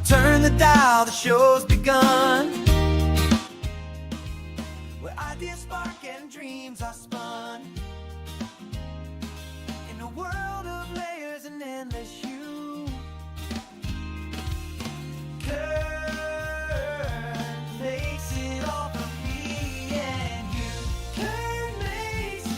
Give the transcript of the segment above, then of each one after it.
Turn the dial, the show's begun. Where ideas spark and dreams are spun. In a world of layers and endless hue, Kern makes it all for me and you. Kern makes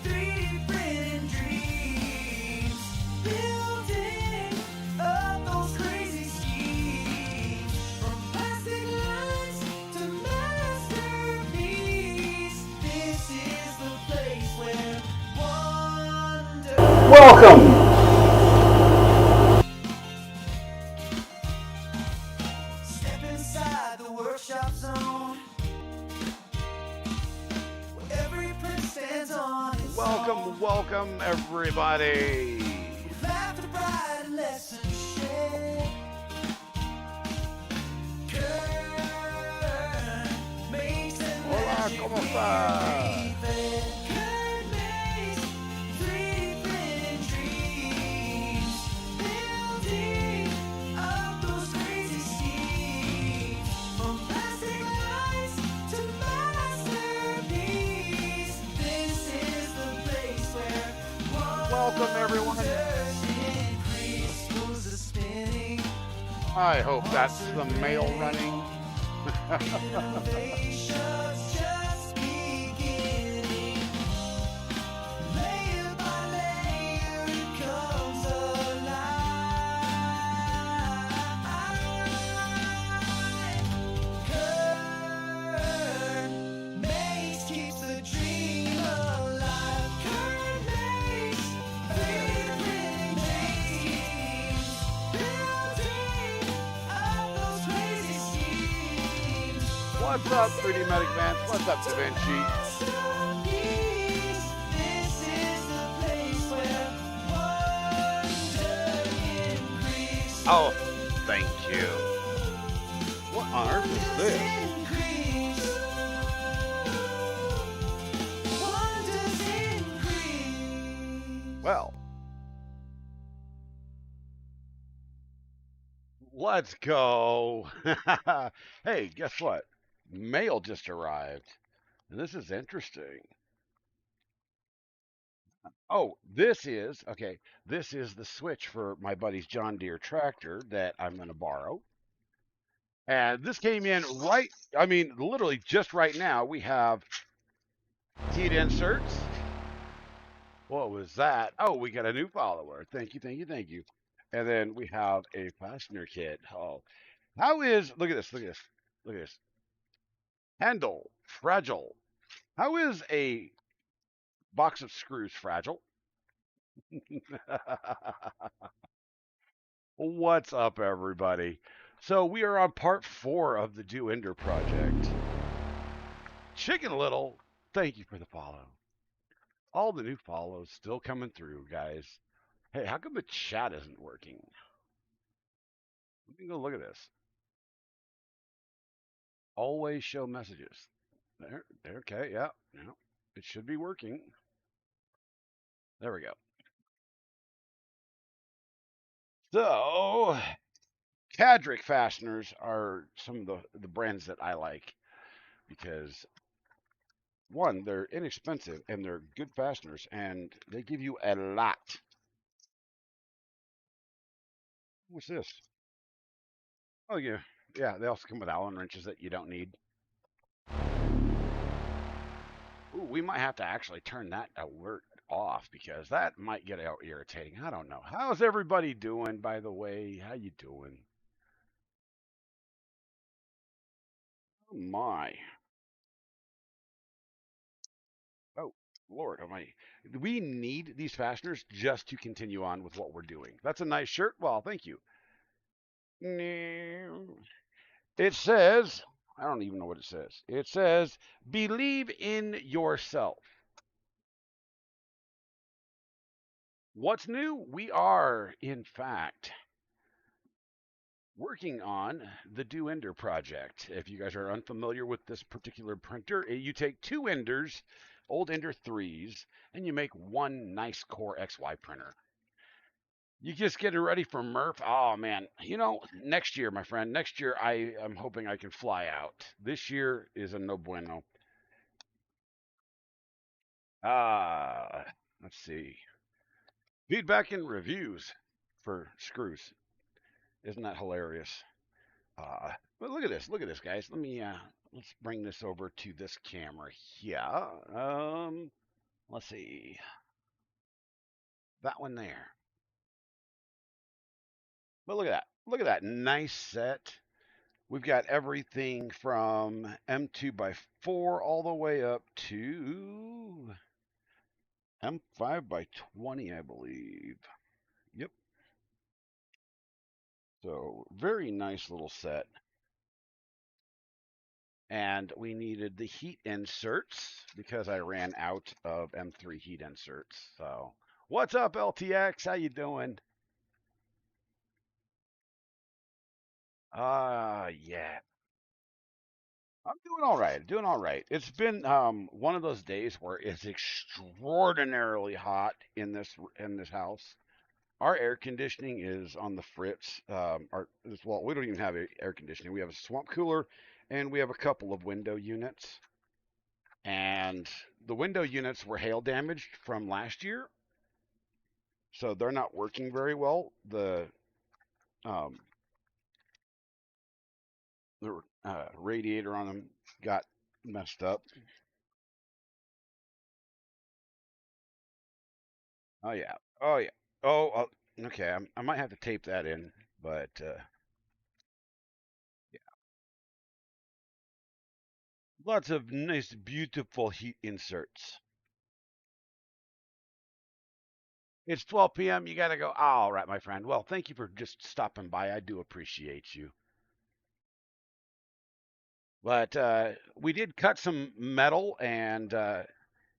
3D printing dreams, building up those crazy schemes. From plastic lines to masterpiece, this is the place where wonder. Welcome! Step inside the workshop zone, where every print stands on its own. Welcome, everybody. Laughter bright and lessons shared. Kern makes the Hola, magic ¿cómo we está? breathe. Kern makes 3D printing dreams, building up those crazy schemes. From plastic lines to masterpiece, this is the place where Welcome, everyone. wonders increase. Wheels are spinning, I hope that's the mail running. innovations just beginning. Layer by layer it comes alive. Kern makes keeps the dream alive. Kern makes 3D printing dreams, building up those crazy schemes. What's up, 3D Medic Vance? What's up, Da Vinci? Masterpiece, this is the place where wonder increase. Oh, thank you. What on earth is this? Increase. Wonders increase. Well, let's go. Hey, guess what? Mail just arrived. This is interesting. Oh, this is the switch for my buddy's John Deere tractor that I'm going to borrow. And this came in right, I mean, literally just right now. We have teat inserts. What was that? Oh, we got a new follower. Thank you, thank you, thank you. And then we have a fastener kit. Oh, how is, look at this, look at this, look at this. Handle, fragile. How is a box of screws fragile? What's up, everybody? So we are on part 4 of the DUENDER project. Chicken Little, thank you for the follow. All the new follows still coming through, guys. Hey, how come the chat isn't working? Let me go look at this. Always show messages. There, okay, yeah. It should be working. There we go. So, Cadric fasteners are some of the brands that I like because one, they're inexpensive and they're good fasteners and they give you a lot. What's this? Oh yeah, yeah. They also come with Allen wrenches that you don't need. Ooh, we might have to actually turn that alert off because that might get out irritating. I don't know. How's everybody doing, by the way? How you doing? Oh my. Oh, Lord Almighty. We need these fasteners just to continue on with what we're doing. That's a nice shirt. Well, thank you. No. It says, I don't even know what it says. It says, believe in yourself. What's new? We are, in fact, working on the DUENDER project. If you guys are unfamiliar with this particular printer, you take 2 Enders, old Ender 3s, and you make one nice Core XY printer. You just getting ready for Murph? Oh man, next year, my friend. Next year, I am hoping I can fly out. This year is a no bueno. Uh, let's see. Feedback and reviews for screws. Isn't that hilarious? Uh, but look at this. Look at this, guys. Let's bring this over to this camera here. Let's see. That one there. But look at that. Look at that nice set. We've got everything from M2 by 4 all the way up to M5 by 20, I believe. Yep. So very nice little set. And we needed the heat inserts because I ran out of M3 heat inserts. So what's up, LTX? How you doing? Yeah. I'm doing all right. Doing all right. It's been one of those days where it's extraordinarily hot in this house. Our air conditioning is on the fritz. Well, we don't even have air conditioning. We have a swamp cooler, and we have a couple of window units. And the window units were hail damaged from last year, so they're not working very well. Um, the radiator on them got messed up. Oh yeah. Oh yeah. Okay. I might have to tape that in, but yeah. Lots of nice, beautiful heat inserts. It's 12 p.m. You got to go. Oh, all right, my friend. Well, thank you for just stopping by. I do appreciate you. But we did cut some metal, and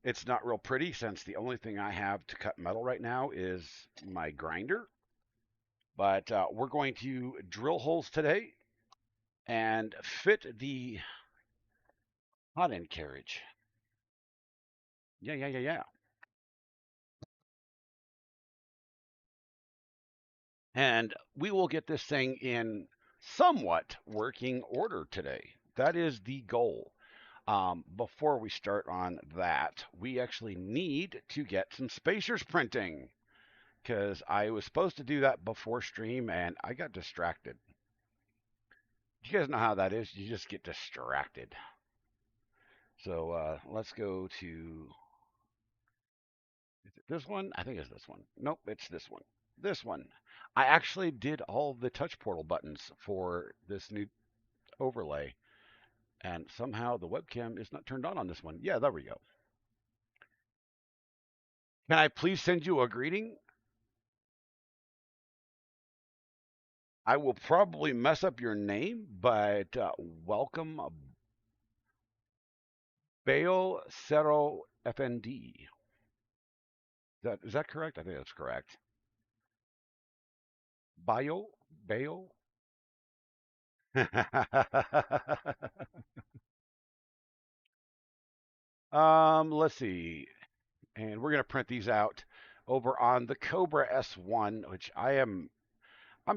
it's not real pretty since the only thing I have to cut metal right now is my grinder. But we're going to drill holes today and fit the hot end carriage. Yeah, yeah, yeah, yeah. And we will get this thing in somewhat working order today. That is the goal. Before we start on that, we actually need to get some spacers printing because I was supposed to do that before stream and I got distracted. You guys know how that is. You just get distracted. So let's go to, is it this one? I think it's this one. Nope, it's this one. This one. I actually did all the touch portal buttons for this new overlay, and somehow the webcam is not turned on this one. Yeah, there we go. Can I please send you a greeting? I will probably mess up your name, but welcome, Bayo Cerro FND. Is that correct? I think that's correct. Bayo? Bayo? Let's see. And we're going to print these out over on the Cobra S1, which I'm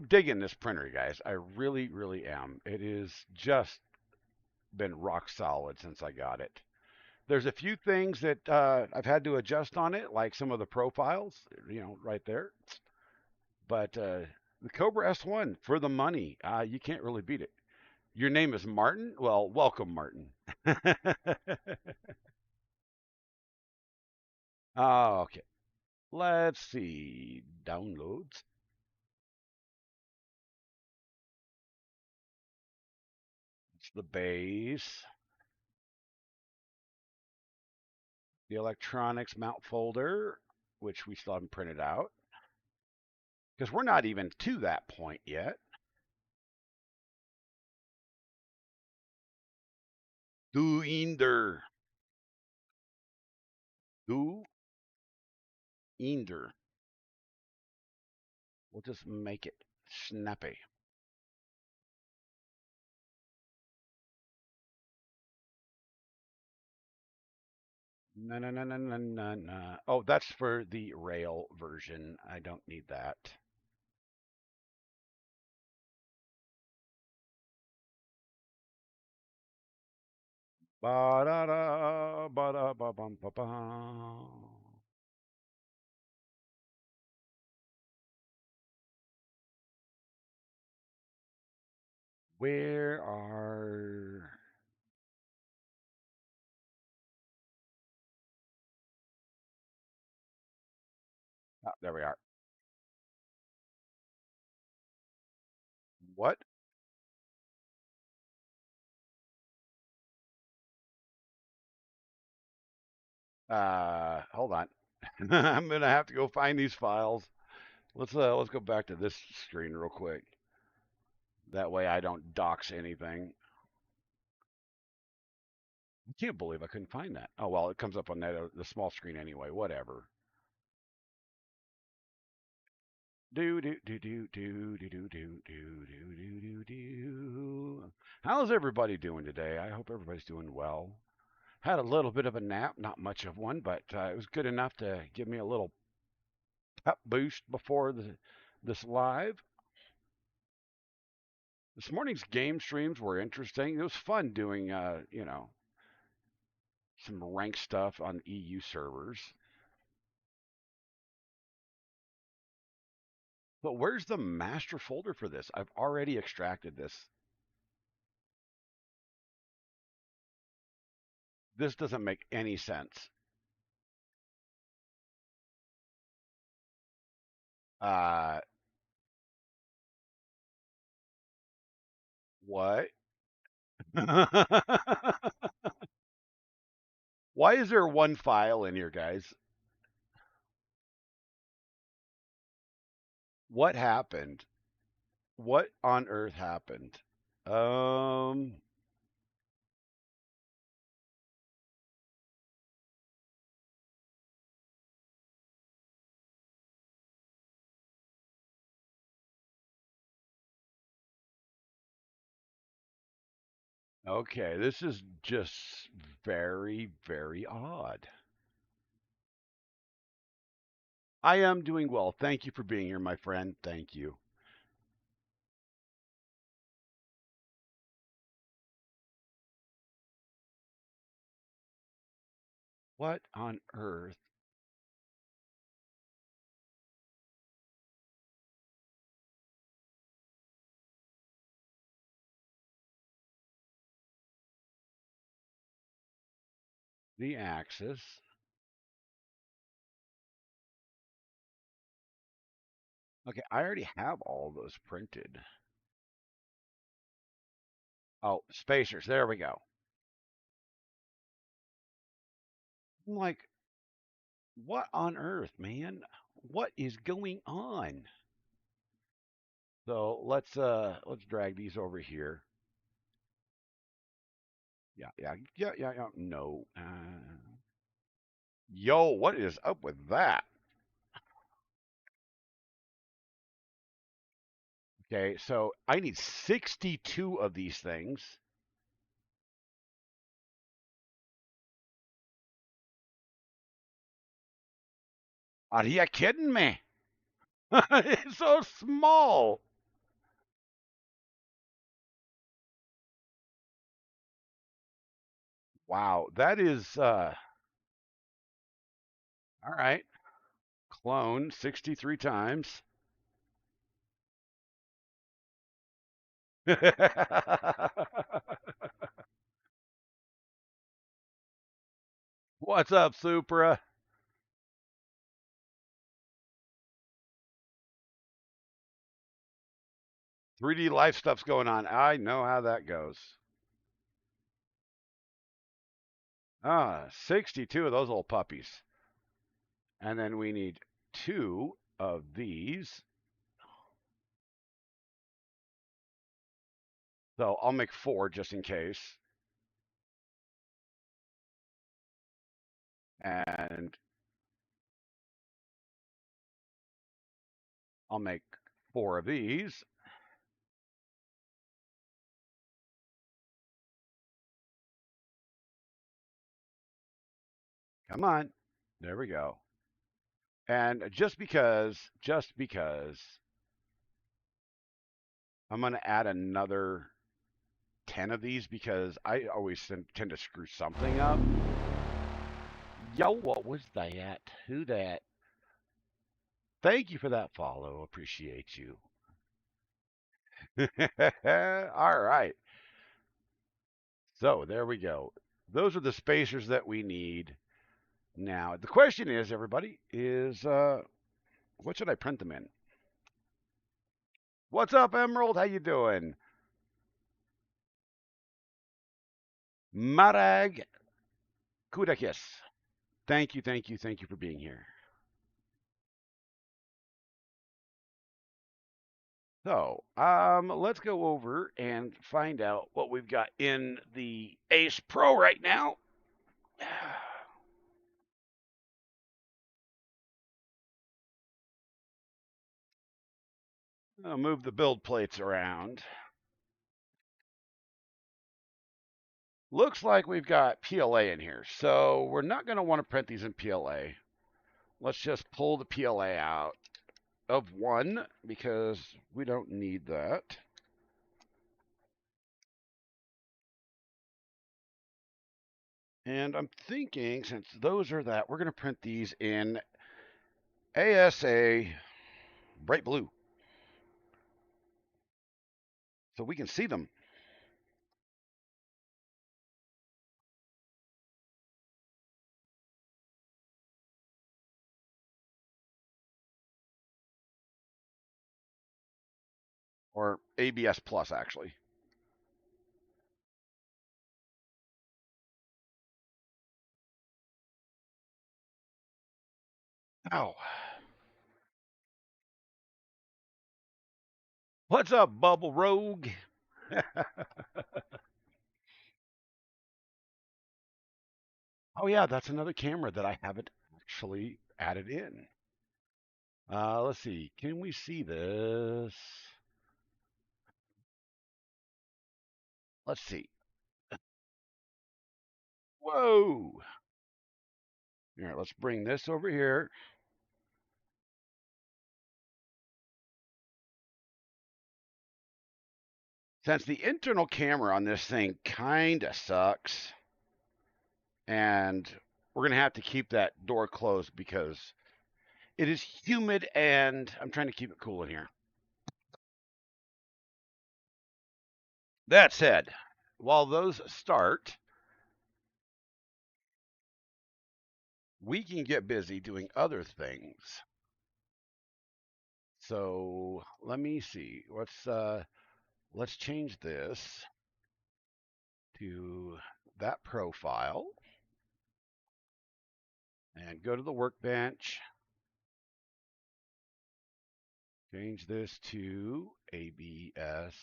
digging this printer, guys. I really, really am. It is just been rock solid since I got it. There's a few things that I've had to adjust on it, like some of the profiles, right there. But the Cobra S1 for the money, you can't really beat it. Your name is Martin? Well, welcome, Martin. Okay. Let's see. Downloads. It's the base. The electronics mount folder, which we still haven't printed out because we're not even to that point yet. Duender. Duender. We'll just make it snappy. No, no, no, no, no, no, no. Oh, that's for the rail version. I don't need that. Ba da da ba da ba bum ba ba. Where are? Oh, there we are. What? Hold on. I'm gonna have to go find these files. Let's go back to this screen real quick. That way I don't dox anything. I can't believe I couldn't find that. Oh well, it comes up on that the small screen anyway. Whatever. Do do do do do do do do do do do do do. How's everybody doing today? I hope everybody's doing well. Had a little bit of a nap, not much of one, but it was good enough to give me a little pep boost before this live. This morning's game streams were interesting. It was fun doing, some rank stuff on EU servers. But where's the master folder for this? I've already extracted this. This doesn't make any sense. Uh, what? Why is there one file in here, guys? What happened? What on earth happened? Um, okay, this is just very, very odd. I am doing well. Thank you for being here, my friend. Thank you. What on earth? The axis. Okay, I already have all those printed. Oh, spacers. There we go. I'm like, what on earth, man? What is going on? So let's drag these over here. Yeah. No. Yo, what is up with that? Okay, so I need 62 of these things. Are you kidding me? It's so small. Wow, that is all right. Clone 63 times. What's up, Supra? 3D life stuff's going on. I know how that goes. 62 of those little puppies. And then we need two of these. So I'll make four just in case. And I'll make four of these. Come on. There we go. And just because I'm going to add another 10 of these because I always tend to screw something up. Yo, what was that? Who that? Thank you for that follow. Appreciate you. All right. So there we go. Those are the spacers that we need. Now, the question is, everybody, is what should I print them in? What's up, Emerald? How you doing? Marag Kudakis. Thank you, thank you, thank you for being here. So, let's go over and find out what we've got in the Ace Pro right now. I'll move the build plates around. Looks like we've got PLA in here, so we're not going to want to print these in PLA. Let's just pull the PLA out of one because we don't need that. And I'm thinking, since those are that, we're going to print these in ASA bright blue so we can see them. Or ABS Plus, actually. Ow. What's up, Bubble Rogue? Oh, yeah, that's another camera that I haven't actually added in. Let's see. Can we see this? Let's see. Whoa. All right, let's bring this over here. Since the internal camera on this thing kind of sucks, and we're going to have to keep that door closed because it is humid and I'm trying to keep it cool in here. That said, while those start, we can get busy doing other things. So let me see. Let's change this to that profile and go to the workbench. Change this to ABS.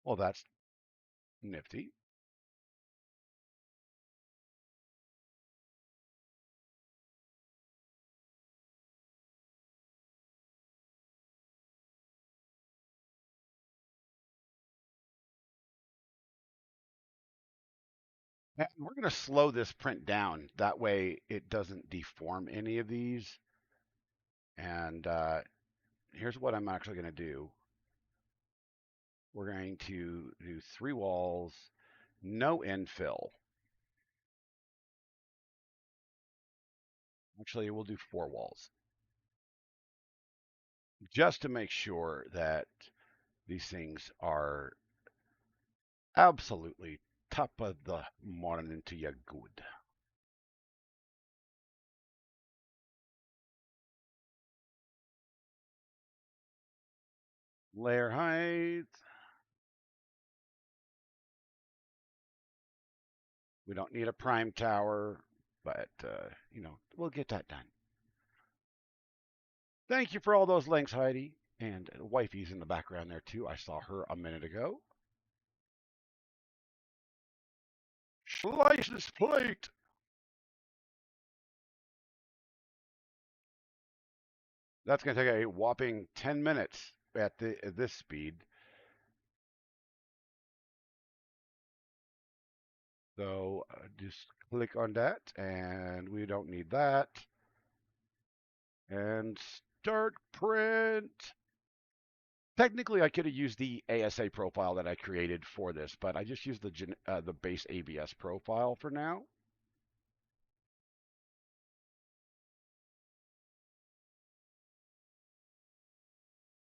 Well, that's nifty. And we're going to slow this print down. That way it doesn't deform any of these. And here's what I'm actually going to do. We're going to do 3 walls, no infill. Actually, we'll do 4 walls. Just to make sure that these things are absolutely top of the morning to you good. Layer height. We don't need a prime tower, but we'll get that done. Thank you for all those links, Heidi. And wifey's in the background there too. I saw her a minute ago. Slice this plate. That's going to take a whopping 10 minutes at this speed. So just click on that, and we don't need that. And start print. Technically, I could have used the ASA profile that I created for this, but I just used the base ABS profile for now.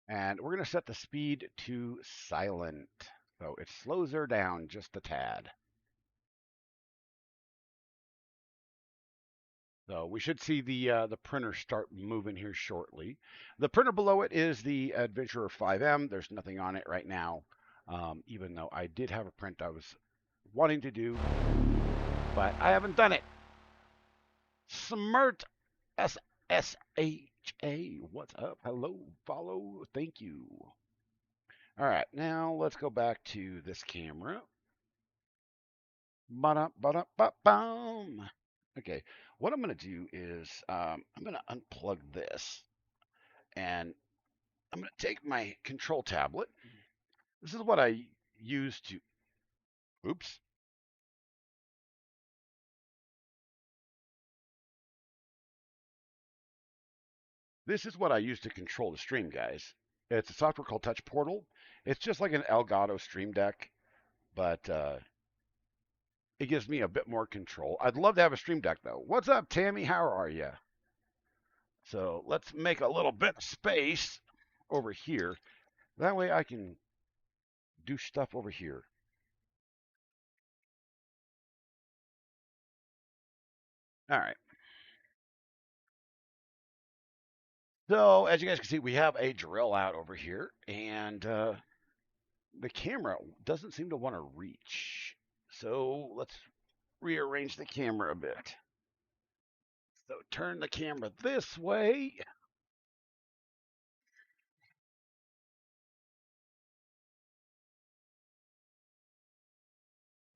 And we're going to set the speed to silent. So it slows her down just a tad. So we should see the printer start moving here shortly. The printer below it is the Adventurer 5M. There's nothing on it right now, even though I did have a print I was wanting to do, but I haven't done it. Smart SSHA, what's up? Hello, follow, thank you. All right, now let's go back to this camera. Ba-dum. Okay, what I'm going to do is I'm going to unplug this, and I'm going to take my control tablet. This is what I use to, oops. This is what I use to control the stream, guys. It's a software called Touch Portal. It's just like an Elgato Stream Deck, but it gives me a bit more control. I'd love to have a Stream Deck, though. What's up, Tammy? How are you? So let's make a little bit of space over here. That way I can do stuff over here. All right. So as you guys can see, we have a drill out over here, and the camera doesn't seem to want to reach. So let's rearrange the camera a bit. So turn the camera this way.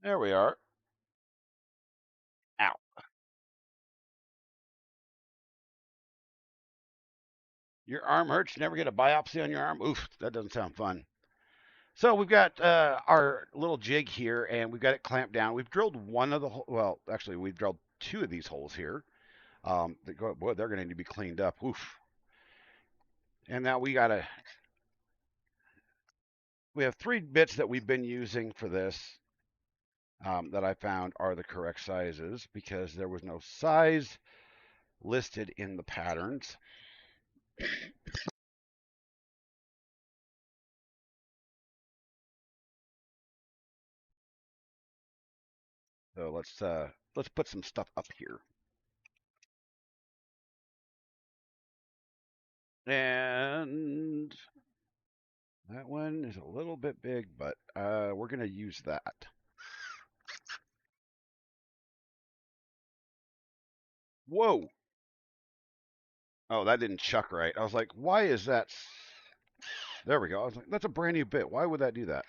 There we are. Ow. Your arm hurts. You never get a biopsy on your arm? Oof, that doesn't sound fun. So we've got our little jig here, and we've got it clamped down. We've drilled one of the well, actually, we've drilled two of these holes here. Boy, they're going to need to be cleaned up. Oof. And now we have three bits that we've been using for this that I found are the correct sizes because there was no size listed in the patterns. So let's put some stuff up here. And that one is a little bit big, but we're going to use that. Whoa. Oh, that didn't chuck right. I was like, why is that? There we go. I was like, that's a brand new bit. Why would that do that?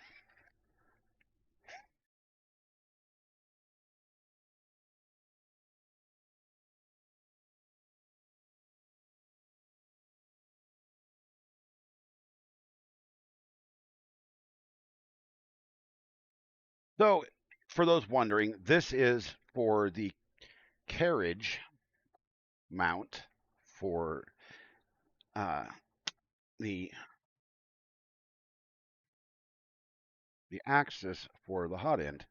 So, for those wondering, this is for the carriage mount for uh, the the axis for the hot end.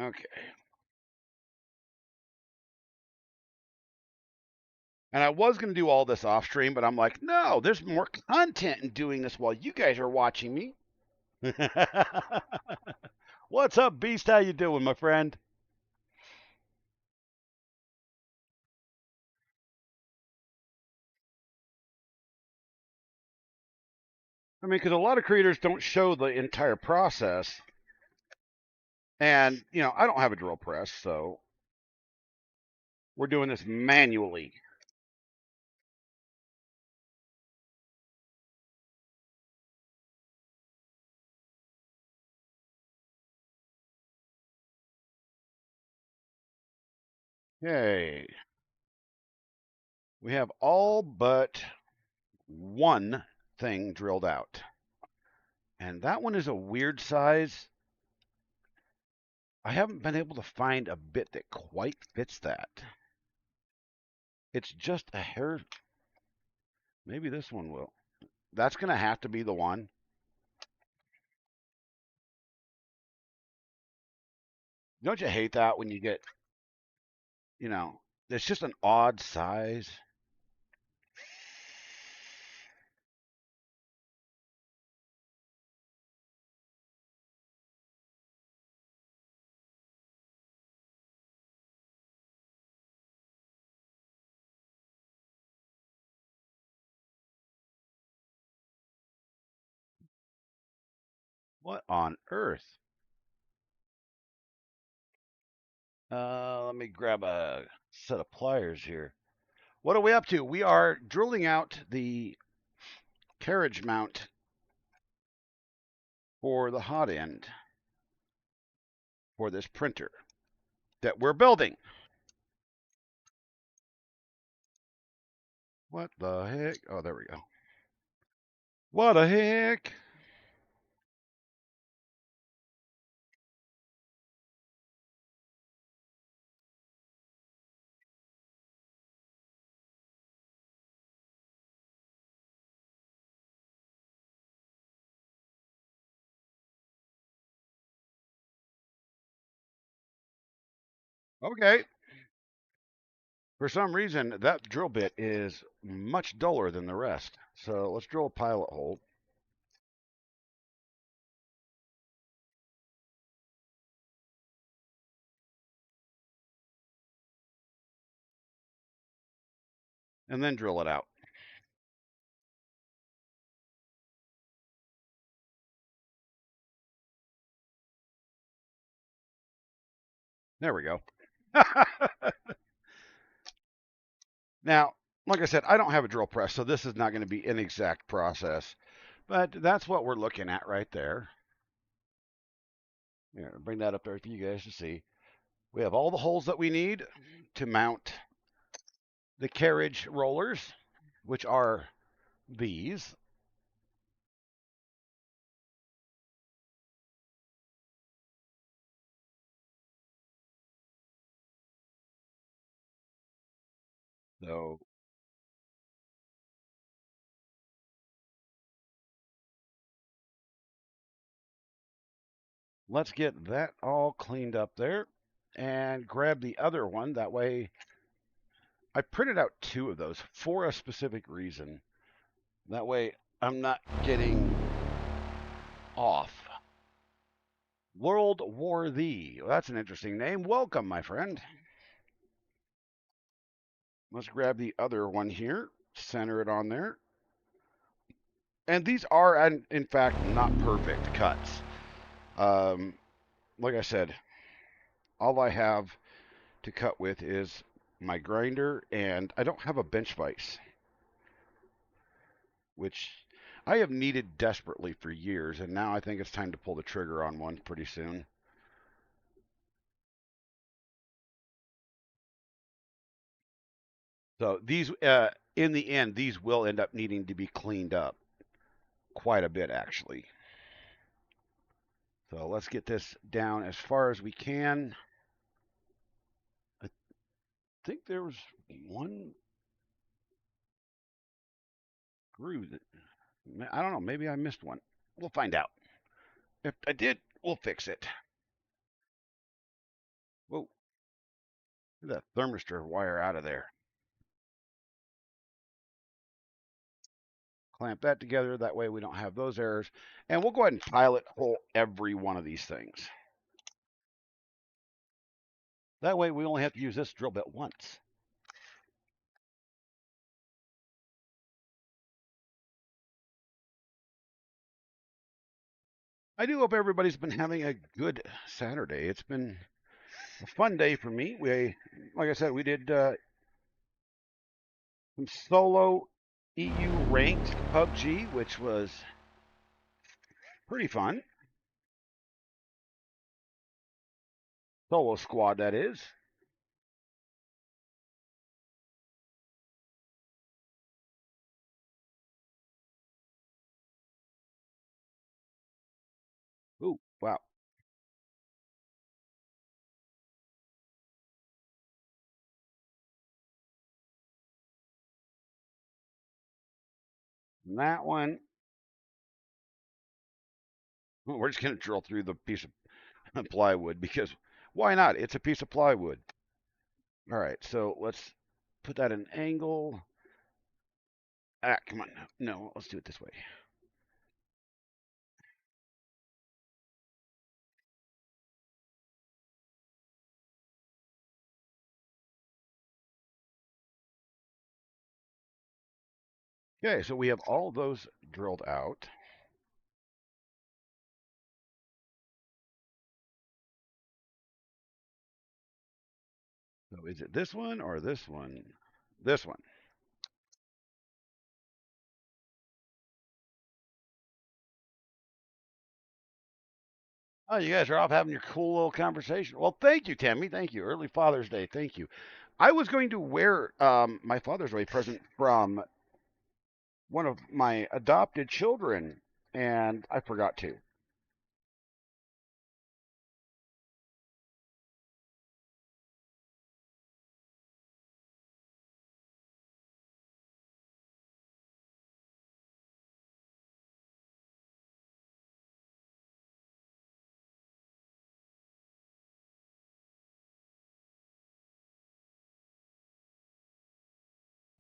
Okay. And I was going to do all this off stream, but I'm like, no, there's more content in doing this while you guys are watching me. What's up, Beast? How you doing, my friend? I mean, because a lot of creators don't show the entire process, and I don't have a drill press, so we're doing this manually. Okay, we have all but one thing drilled out. And that one is a weird size. I haven't been able to find a bit that quite fits that. It's just a hair. Maybe this one will. That's going to have to be the one. Don't you hate that when you get, you know, it's just an odd size? What on earth? Let me grab a set of pliers here. What are we up to? We are drilling out the carriage mount for the hot end for this printer that we're building. What the heck? Oh, there we go. What the heck? Okay. For some reason, that drill bit is much duller than the rest. So let's drill a pilot hole. And then drill it out. There we go. Now, like I said, I don't have a drill press, so this is not going to be an exact process. But that's what we're looking at right there. Here, bring that up there for you guys to see. We have all the holes that we need to mount the carriage rollers, which are these. So let's get that all cleaned up there and grab the other one. That way, I printed out two of those for a specific reason. That way, I'm not getting off. World War Thee. Well, that's an interesting name. Welcome, my friend. Let's grab the other one here, center it on there. And these are, in fact, not perfect cuts. Um, like I said, all I have to cut with is my grinder, and I don't have a bench vise, which I have needed desperately for years, and now I think it's time to pull the trigger on one pretty soon. So these, in the end, these will end up needing to be cleaned up quite a bit, actually. So let's get this down as far as we can. I think there was one groove that, I don't know, maybe I missed one. We'll find out. If I did, we'll fix it. Whoa, get that thermistor wire out of there. Clamp that together. That way we don't have those errors. And we'll go ahead and pilot hole every one of these things. That way we only have to use this drill bit once. I do hope everybody's been having a good Saturday. It's been a fun day for me. Like I said, we did some solo EU ranked PUBG, which was pretty fun. Solo squad, that is. Ooh, wow. And that one, we're just going to drill through the piece of plywood because why not? It's a piece of plywood. All right, so let's put that in an angle. Ah, come on. No, let's do it this way. Okay, so we have all those drilled out. So is it this one or this one? This one. Oh, you guys are off having your cool little conversation. Well, thank you, Tammy. Thank you. Early Father's Day. Thank you. I was going to wear my Father's Day present from one of my adopted children, and I forgot to.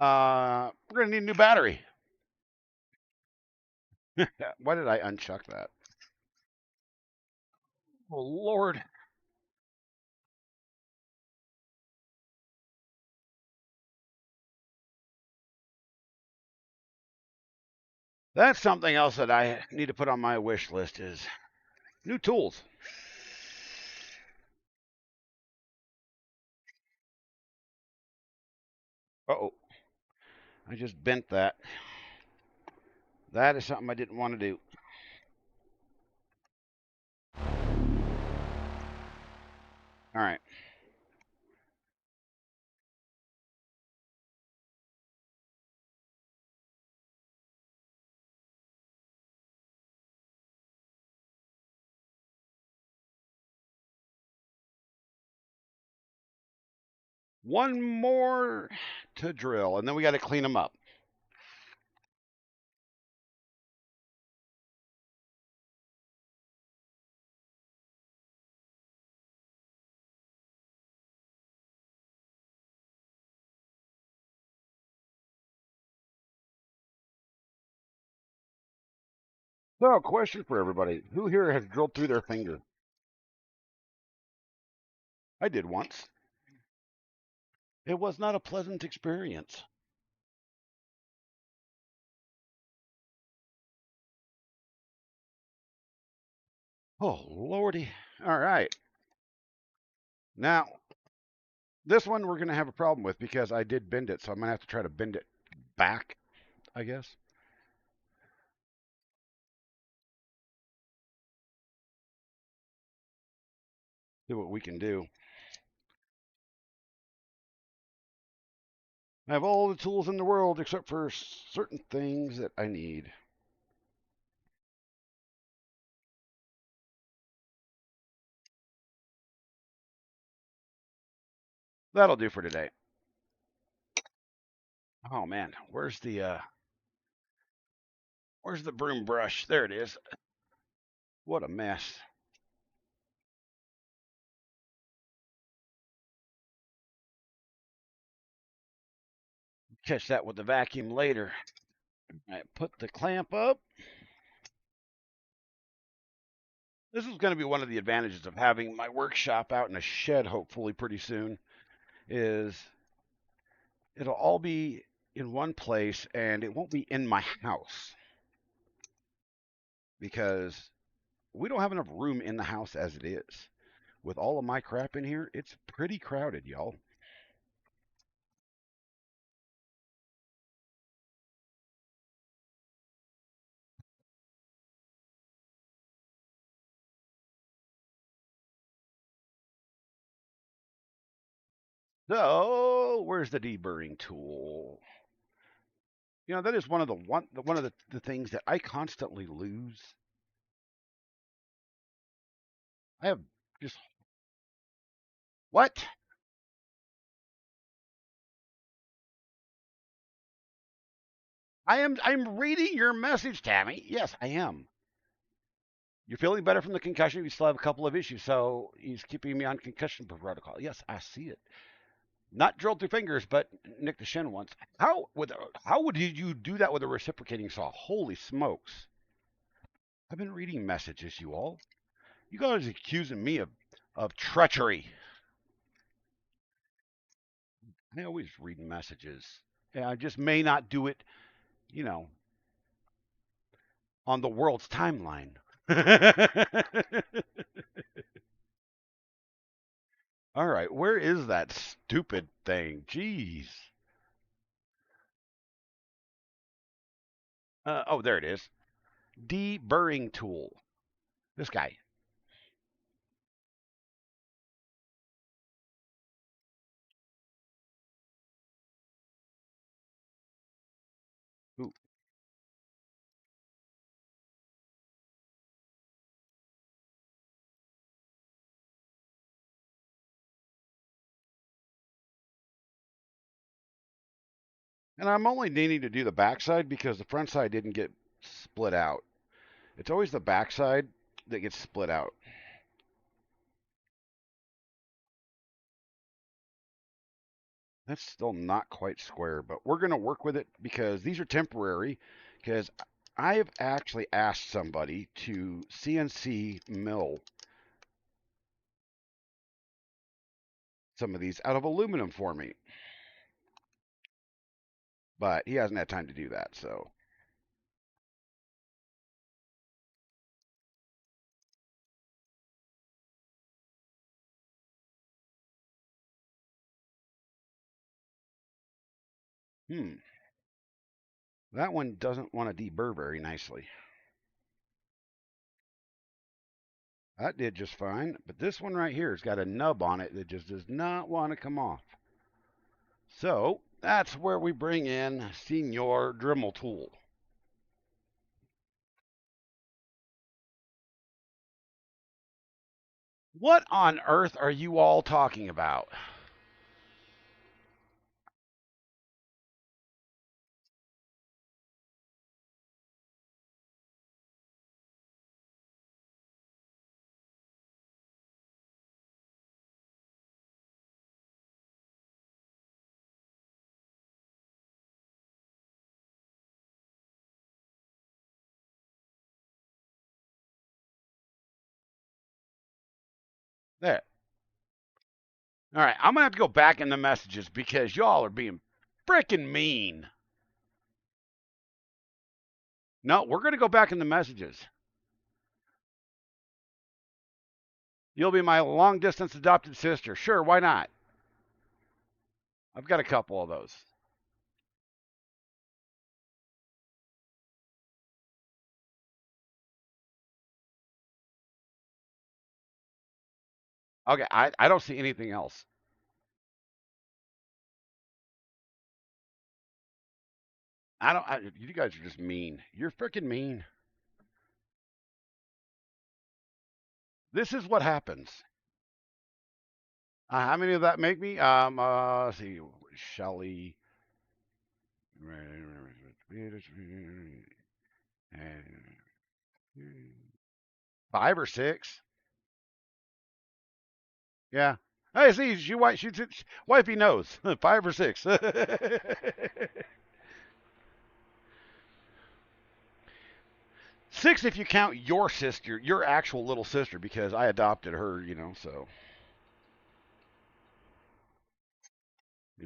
We're gonna need a new battery. Why did I unchuck that? Oh Lord, that's something else that I need to put on my wish list is new tools. Oh, I just bent that. That is something I didn't want to do. All right, one more to drill, and then we got to clean them up. So, question for everybody: who here has drilled through their finger? I did once. It was not a pleasant experience. Oh lordy! All right, now this one we're gonna have a problem with because I did bend it, so I'm gonna have to try to bend it back, I guess. See what we can do. I have all the tools in the world except for certain things that I need. That'll do for today. Oh man, where's the broom brush? There it is. What a mess. Catch that with the vacuum later. I put the clamp up. This is going to be one of the advantages of having my workshop out in a shed hopefully pretty soon is it'll all be in one place and it won't be in my house because we don't have enough room in the house as it is. With all of my crap in here, it's pretty crowded, y'all. So, where's the deburring tool? You know, that is one of the things that I constantly lose I have just what? I'm reading your message, Tammy. Yes, I am. You're feeling better from the concussion. You still have a couple of issues, so he's keeping me on concussion protocol. Yes, I see it. Not drilled through fingers, but nicked the shin once. How would you do that with a reciprocating saw? Holy smokes! I've been reading messages, you all. You guys are accusing me of treachery. I always read messages. Yeah, I just may not do it, you know, on the world's timeline. All right, where is that stupid thing? Jeez. Oh, there it is. Deburring tool. This guy. Ooh. And I'm only needing to do the backside because the front side didn't get split out. It's always the backside that gets split out. That's still not quite square, but we're going to work with it because these are temporary. Because I've actually asked somebody to CNC mill some of these out of aluminum for me, but he hasn't had time to do that. So, hmm, that one doesn't want to deburr very nicely. That did just fine, but this one right here has got a nub on it that just does not want to come off. So that's where we bring in Senior Dremel Tool. What on earth are you all talking about? There. All right, I'm gonna have to go back in the messages because y'all are being freaking mean. No, we're gonna go back in the messages. You'll be my long distance adopted sister. Sure, why not? I've got a couple of those. Okay, I don't see anything else. I don't. You guys are just mean. You're freaking mean. This is what happens. How many of that make me? Let's see, Shelly, five or six. Yeah. Hey, see, wifey knows. Five or six. Six if you count your sister, your actual little sister, because I adopted her, so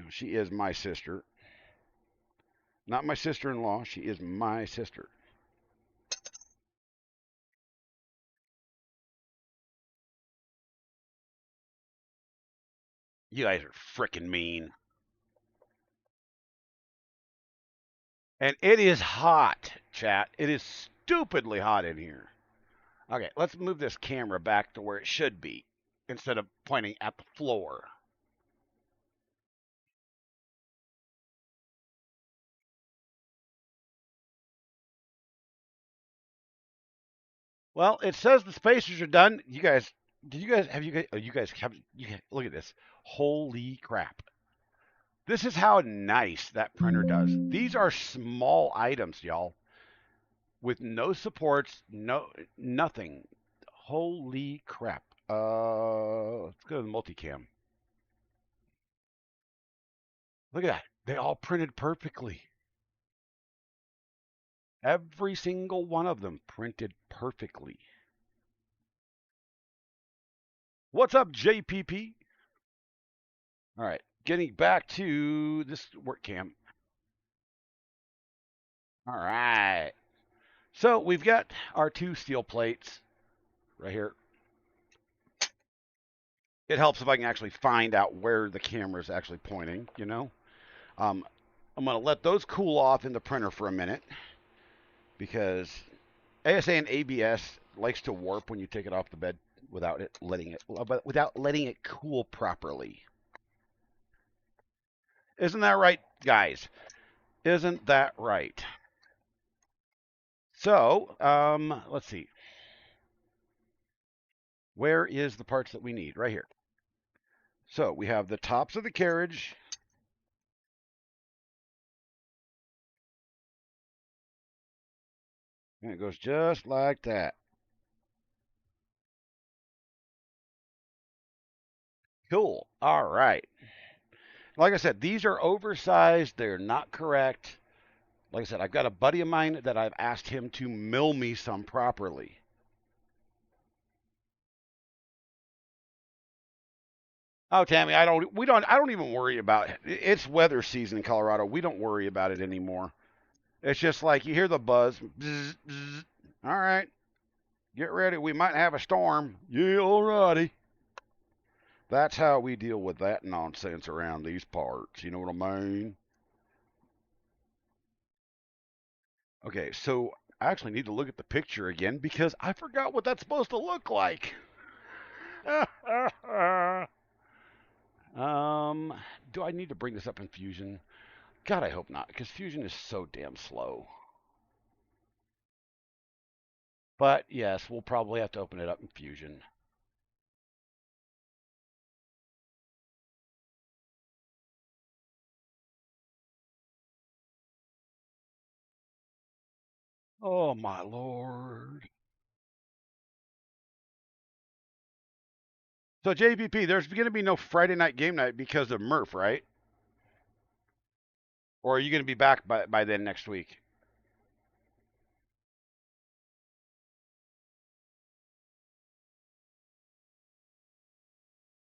she is my sister. Not my sister-in-law. She is my sister. You guys are freaking mean. And it is hot, chat. It is stupidly hot in here. Okay, let's move this camera back to where it should be instead of pointing at the floor. Well, it says the spacers are done. You guys did you guys have you guys? Oh, you guys have look at this. Holy crap! This is how nice that printer does. These are small items, y'all, with no supports, nothing. Holy crap! Let's go to the multicam. Look at that. They all printed perfectly. Every single one of them printed perfectly. What's up, JPP? All right, getting back to this work cam. All right. So we've got our two steel plates right here. It helps if I can actually find out where the camera is actually pointing, you know. Um, I'm going to let those cool off in the printer for a minute because ASA and ABS likes to warp when you take it off the bed without letting it cool properly. Isn't that right, guys? Isn't that right? So, let's see. Where is the parts that we need? Right here. So we have the tops of the carriage. And it goes just like that. Cool. All right. Like I said, these are oversized. They're not correct. Like I said, I've got a buddy of mine that I've asked him to mill me some properly. Oh, Tammy, I don't even worry about it. It's weather season in Colorado. We don't worry about it anymore. It's just like you hear the buzz. Bzz, bzz. All right, get ready. We might have a storm. Yeah, alrighty. That's how we deal with that nonsense around these parts. You know what I mean? Okay, so I actually need to look at the picture again because I forgot what that's supposed to look like. um, do I need to bring this up in Fusion? God, I hope not, because Fusion is so damn slow. But yes, we'll probably have to open it up in Fusion. Oh my lord. So JPP, there's going to be no Friday night game night because of Murph, right? Or are you going to be back by then next week?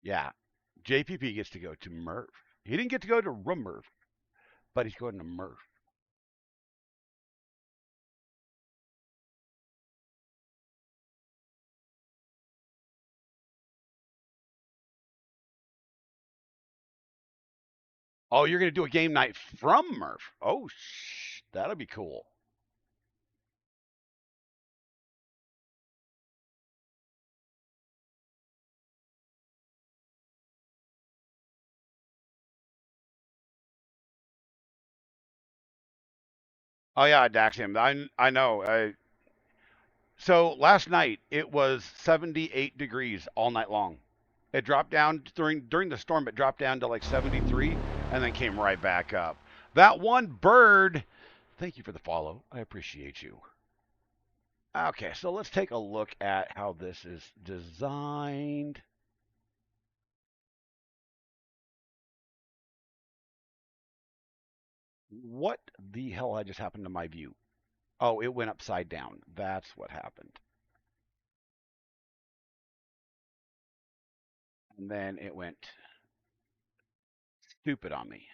Yeah. JPP gets to go to Murph. He didn't get to go to Murph, but he's going to Murph. Oh, you're going to do a game night from Murph. Oh, that'll be cool. Oh yeah, Daxium. I know. So last night it was 78 degrees all night long. It dropped down during the storm. It dropped down to like 73 and then came right back up. That one bird. Thank you for the follow. I appreciate you. Okay, so let's take a look at how this is designed. What the hell I just happened to my view? Oh, it went upside down. That's what happened. And then it went stupid on me.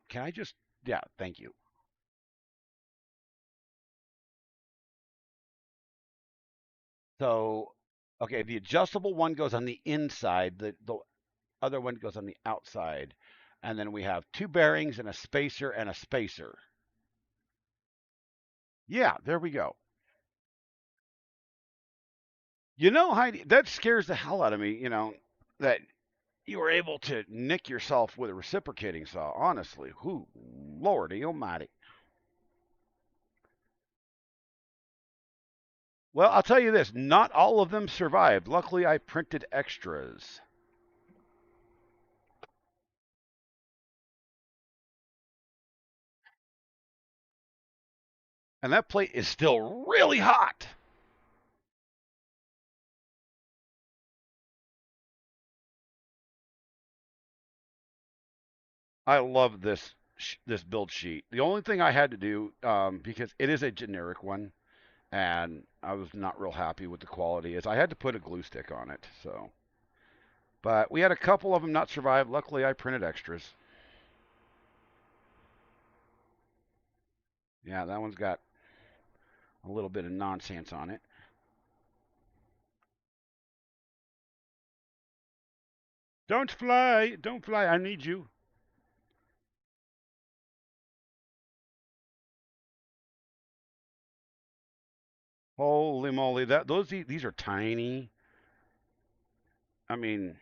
Can I just, yeah, thank you. So, okay, the adjustable one goes on the inside, the other one goes on the outside. And then we have two bearings and a spacer and a spacer. Yeah, there we go. You know, Heidi, that scares the hell out of me, that you were able to nick yourself with a reciprocating saw. Honestly, who, Lordy Almighty. Well, I'll tell you this: not all of them survived. Luckily, I printed extras, and that plate is still really hot. I love this build sheet. The only thing I had to do, because it is a generic one, and I was not real happy with the quality, is I had to put a glue stick on it. So, but we had a couple of them not survive. Luckily, I printed extras. Yeah, that one's got a little bit of nonsense on it. Don't fly! Don't fly! I need you. Holy moly! These are tiny. I mean,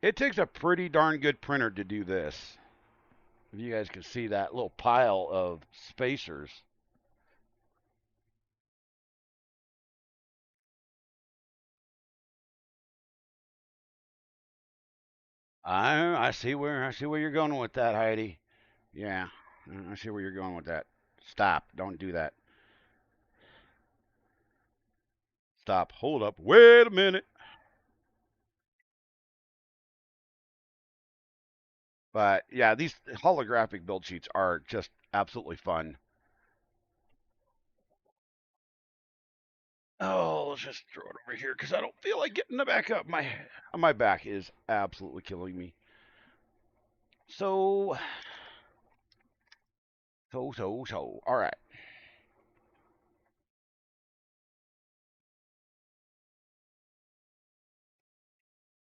it takes a pretty darn good printer to do this. If you guys can see that little pile of spacers. I see where you're going with that, Heidi. Yeah, I see where you're going with that. Stop! Don't do that. Stop! Hold up! Wait a minute! But yeah, these holographic build sheets are just absolutely fun. Oh, let's just throw it over here because I don't feel like getting the back up. My back is absolutely killing me. So so. All right.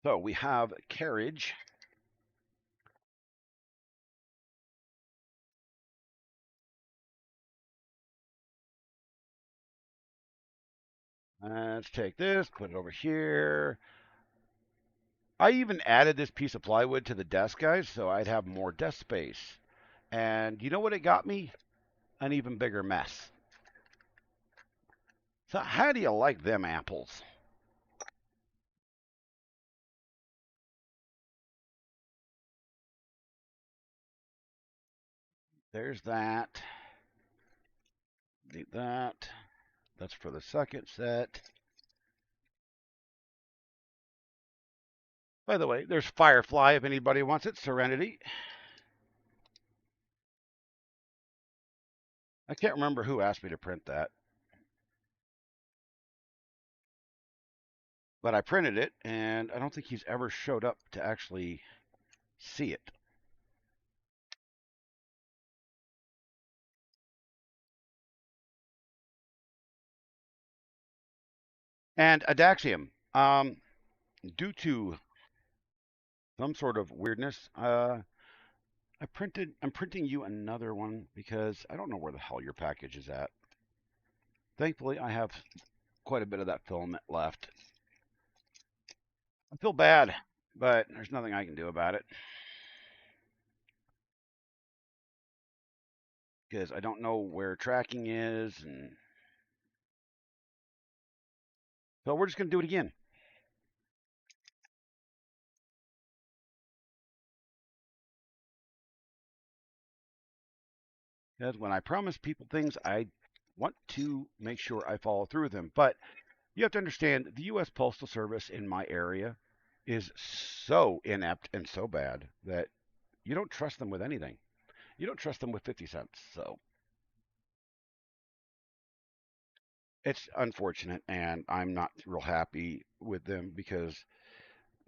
So we have carriage. Let's take this, put it over here. I even added this piece of plywood to the desk, guys, so I'd have more desk space. And you know what it got me? An even bigger mess. So how do you like them apples? There's that. Need that. That's for the second set. By the way, there's Firefly if anybody wants it. Serenity. I can't remember who asked me to print that, but I printed it, and I don't think he's ever showed up to actually see it. And Adaxium, due to some sort of weirdness, I'm printing you another one because I don't know where the hell your package is at. Thankfully, I have quite a bit of that filament left. I feel bad, but there's nothing I can do about it because I don't know where tracking is, and so we're just gonna do it again. Because when I promise people things, I want to make sure I follow through with them. But you have to understand the U.S. Postal Service in my area is so inept and so bad that you don't trust them with anything. You don't trust them with 50 cents. So it's unfortunate, and I'm not real happy with them because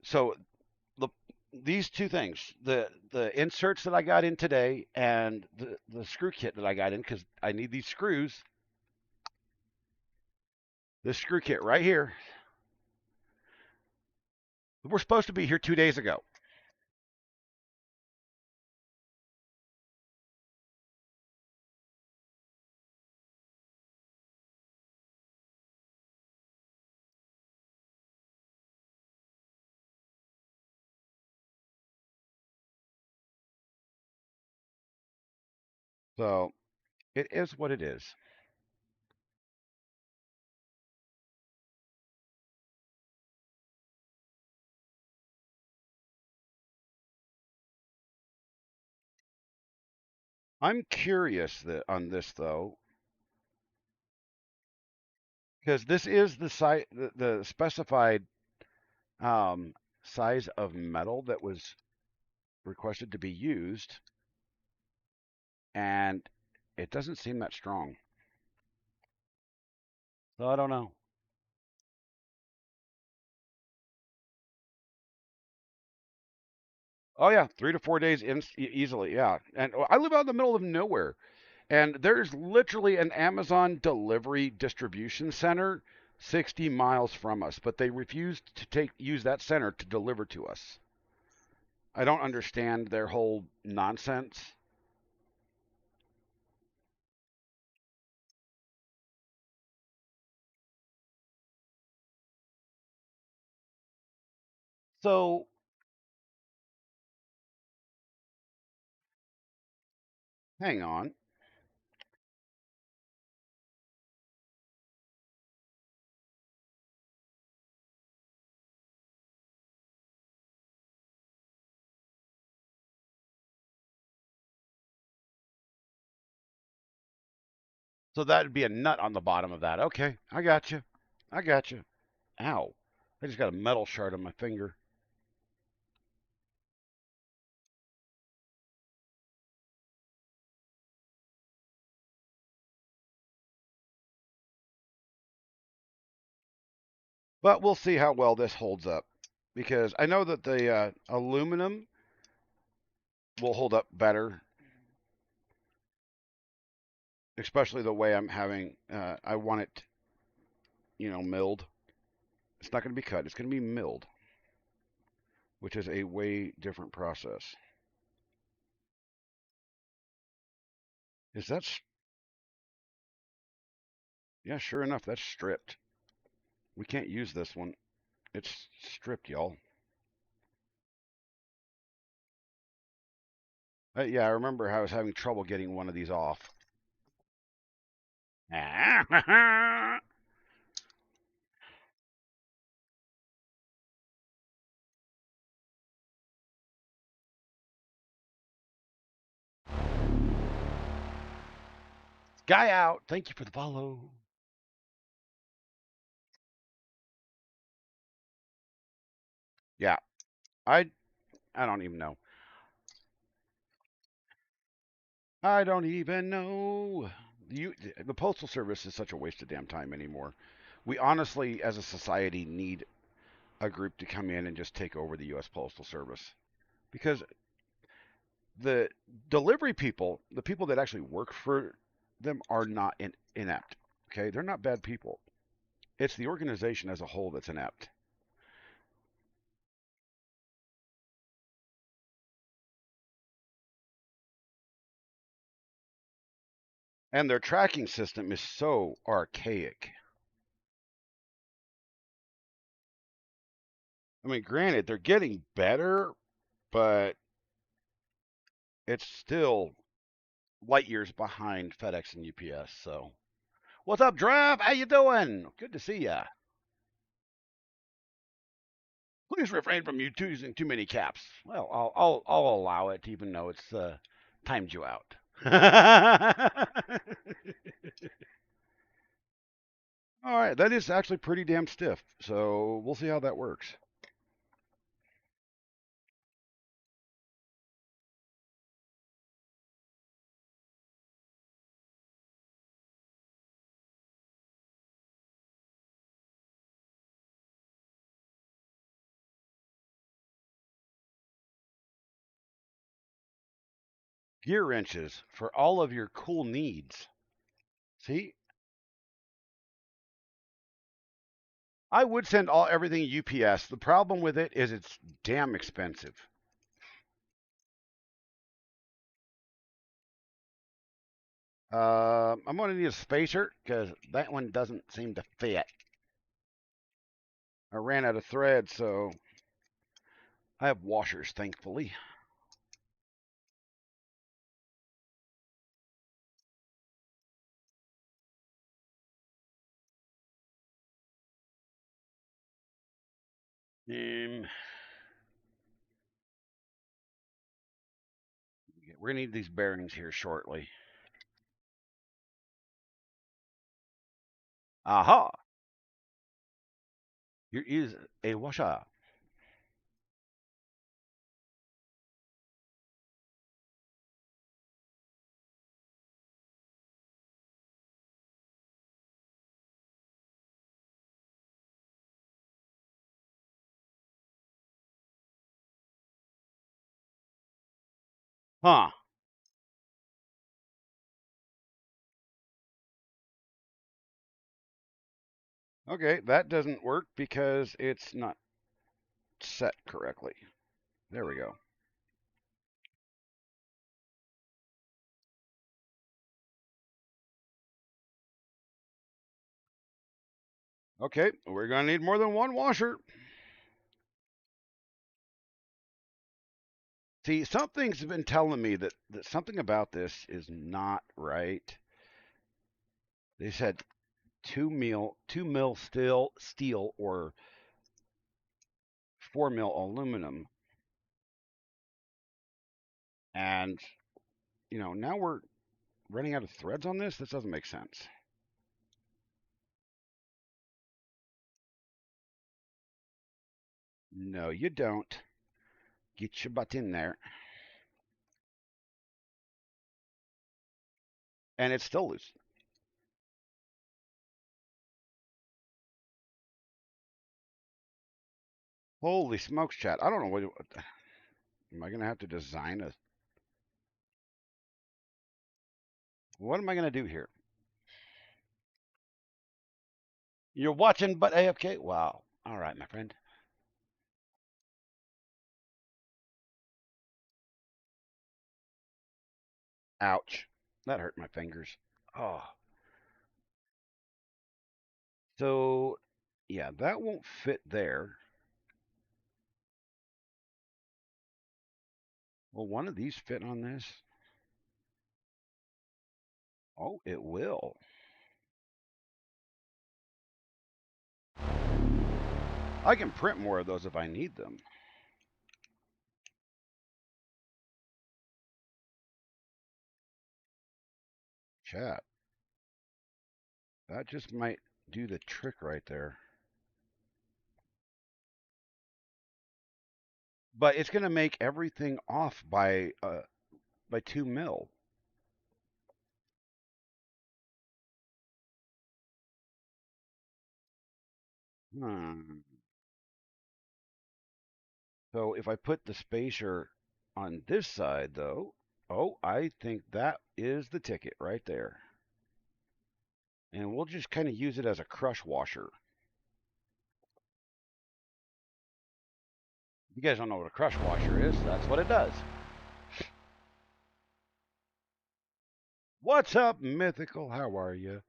so the these two things, the inserts that I got in today and the screw kit that I got in because I need these screws. This screw kit right here. We're supposed to be here 2 days ago. So it is what it is. I'm curious that on this though, because this is the specified um, size of metal that was requested to be used, and it doesn't seem that strong. So I don't know. Oh yeah, 3 to 4 days easily. Yeah, and I live out in the middle of nowhere, and there's literally an Amazon delivery distribution center 60 miles from us, but they refused to take use that center to deliver to us. I don't understand their whole nonsense. So hang on. So that'd be a nut on the bottom of that. Okay, I got you. I got you. Ow! I just got a metal shard on my finger. But we'll see how well this holds up because I know that the aluminum will hold up better, especially the way I'm having. I want it, milled. It's not going to be cut. It's going to be milled, which is a way different process. Is that? Yeah, sure enough, that's stripped. We can't use this one. It's stripped, y'all. Yeah, I remember how I was having trouble getting one of these off. Guy out. Thank you for the follow. Yeah, I I don't even know. I don't even know. The postal service is such a waste of damn time anymore. We honestly, as a society, need a group to come in and just take over the U.S. Postal Service because the delivery people, the people that actually work for them, are not inept. Okay, they're not bad people. It's the organization as a whole that's inept, and their tracking system is so archaic. I mean, granted, they're getting better, but it's still light years behind FedEx and UPS. So, what's up, Drav? How you doing? Good to see ya. Please refrain from using too many caps. Well, I'll allow it, even though it's timed you out. All right, that is actually pretty damn stiff. So we'll see how that works. Gear wrenches for all of your cool needs. See, I would send everything UPS. The problem with it is it's damn expensive. I'm going to need a spacer because that one doesn't seem to fit. I ran out of thread, so I have washers, thankfully. we're gonna need these bearings here shortly. Aha! Here is a washer. Huh. Okay, that doesn't work because it's not set correctly. There we go. Okay, we're gonna need more than one washer. See, something's been telling me that something about this is not right. They said 2 mil steel or 4 mil aluminum, and now we're running out of threads on this. This doesn't make sense. No, you don't. Get your butt in there, and it's still loose. Holy smokes, chat! I don't know what. Am I gonna have to design a? What am I gonna do here? You're watching, but AFK. Wow. All right, my friend. Ouch. That hurt my fingers. Oh. So, yeah, that won't fit there. Will one of these fit on this? Oh, it will. I can print more of those if I need them. Chat. That just might do the trick right there. But it's going to make everything off by 2 mil. Hmm. So if I put the spacer on this side, though, oh, I think that is the ticket right there. And we'll just kind of use it as a crush washer. If you guys don't know what a crush washer is, that's what it does. What's up, Mythical? How are you?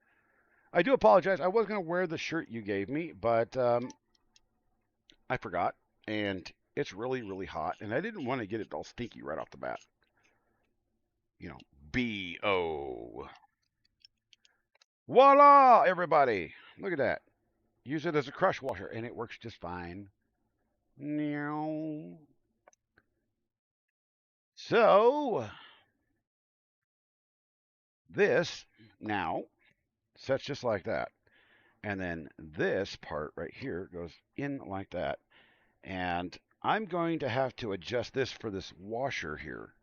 I do apologize. I was going to wear the shirt you gave me, but I forgot. And it's really, really hot. And I didn't want to get it all stinky right off the bat. You know, B.O. Voila, everybody. Look at that. Use it as a crush washer, and it works just fine. Meow. So, this now sets just like that. And then this part right here goes in like that. And I'm going to have to adjust this for this washer here.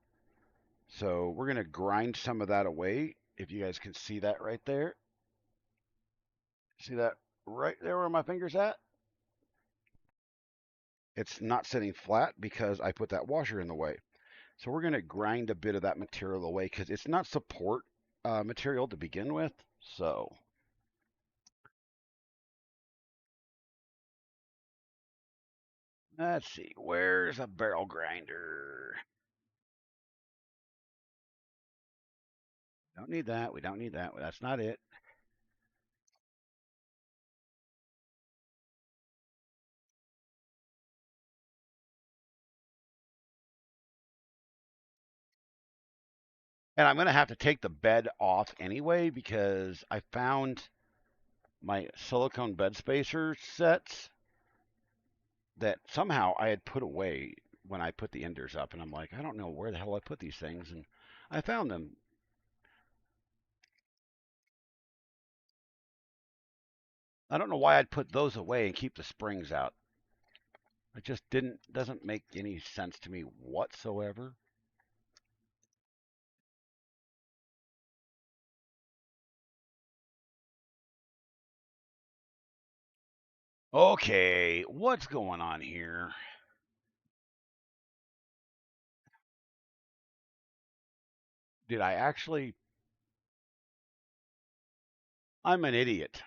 So we're going to grind some of that away. If you guys can see that right there. See that right there where my finger's at? It's not sitting flat because I put that washer in the way. So we're going to grind a bit of that material away because it's not support material to begin with. So let's see. Where's a barrel grinder? Don't need that. We don't need that. That's not it. And I'm going to have to take the bed off anyway because I found my silicone bed spacer sets that somehow I had put away when I put the enders up, and I'm like, I don't know where the hell I put these things, and I found them. I don't know why I'd put those away and keep the springs out. It just doesn't make any sense to me whatsoever. Okay, what's going on here? Did I actually? I'm an idiot.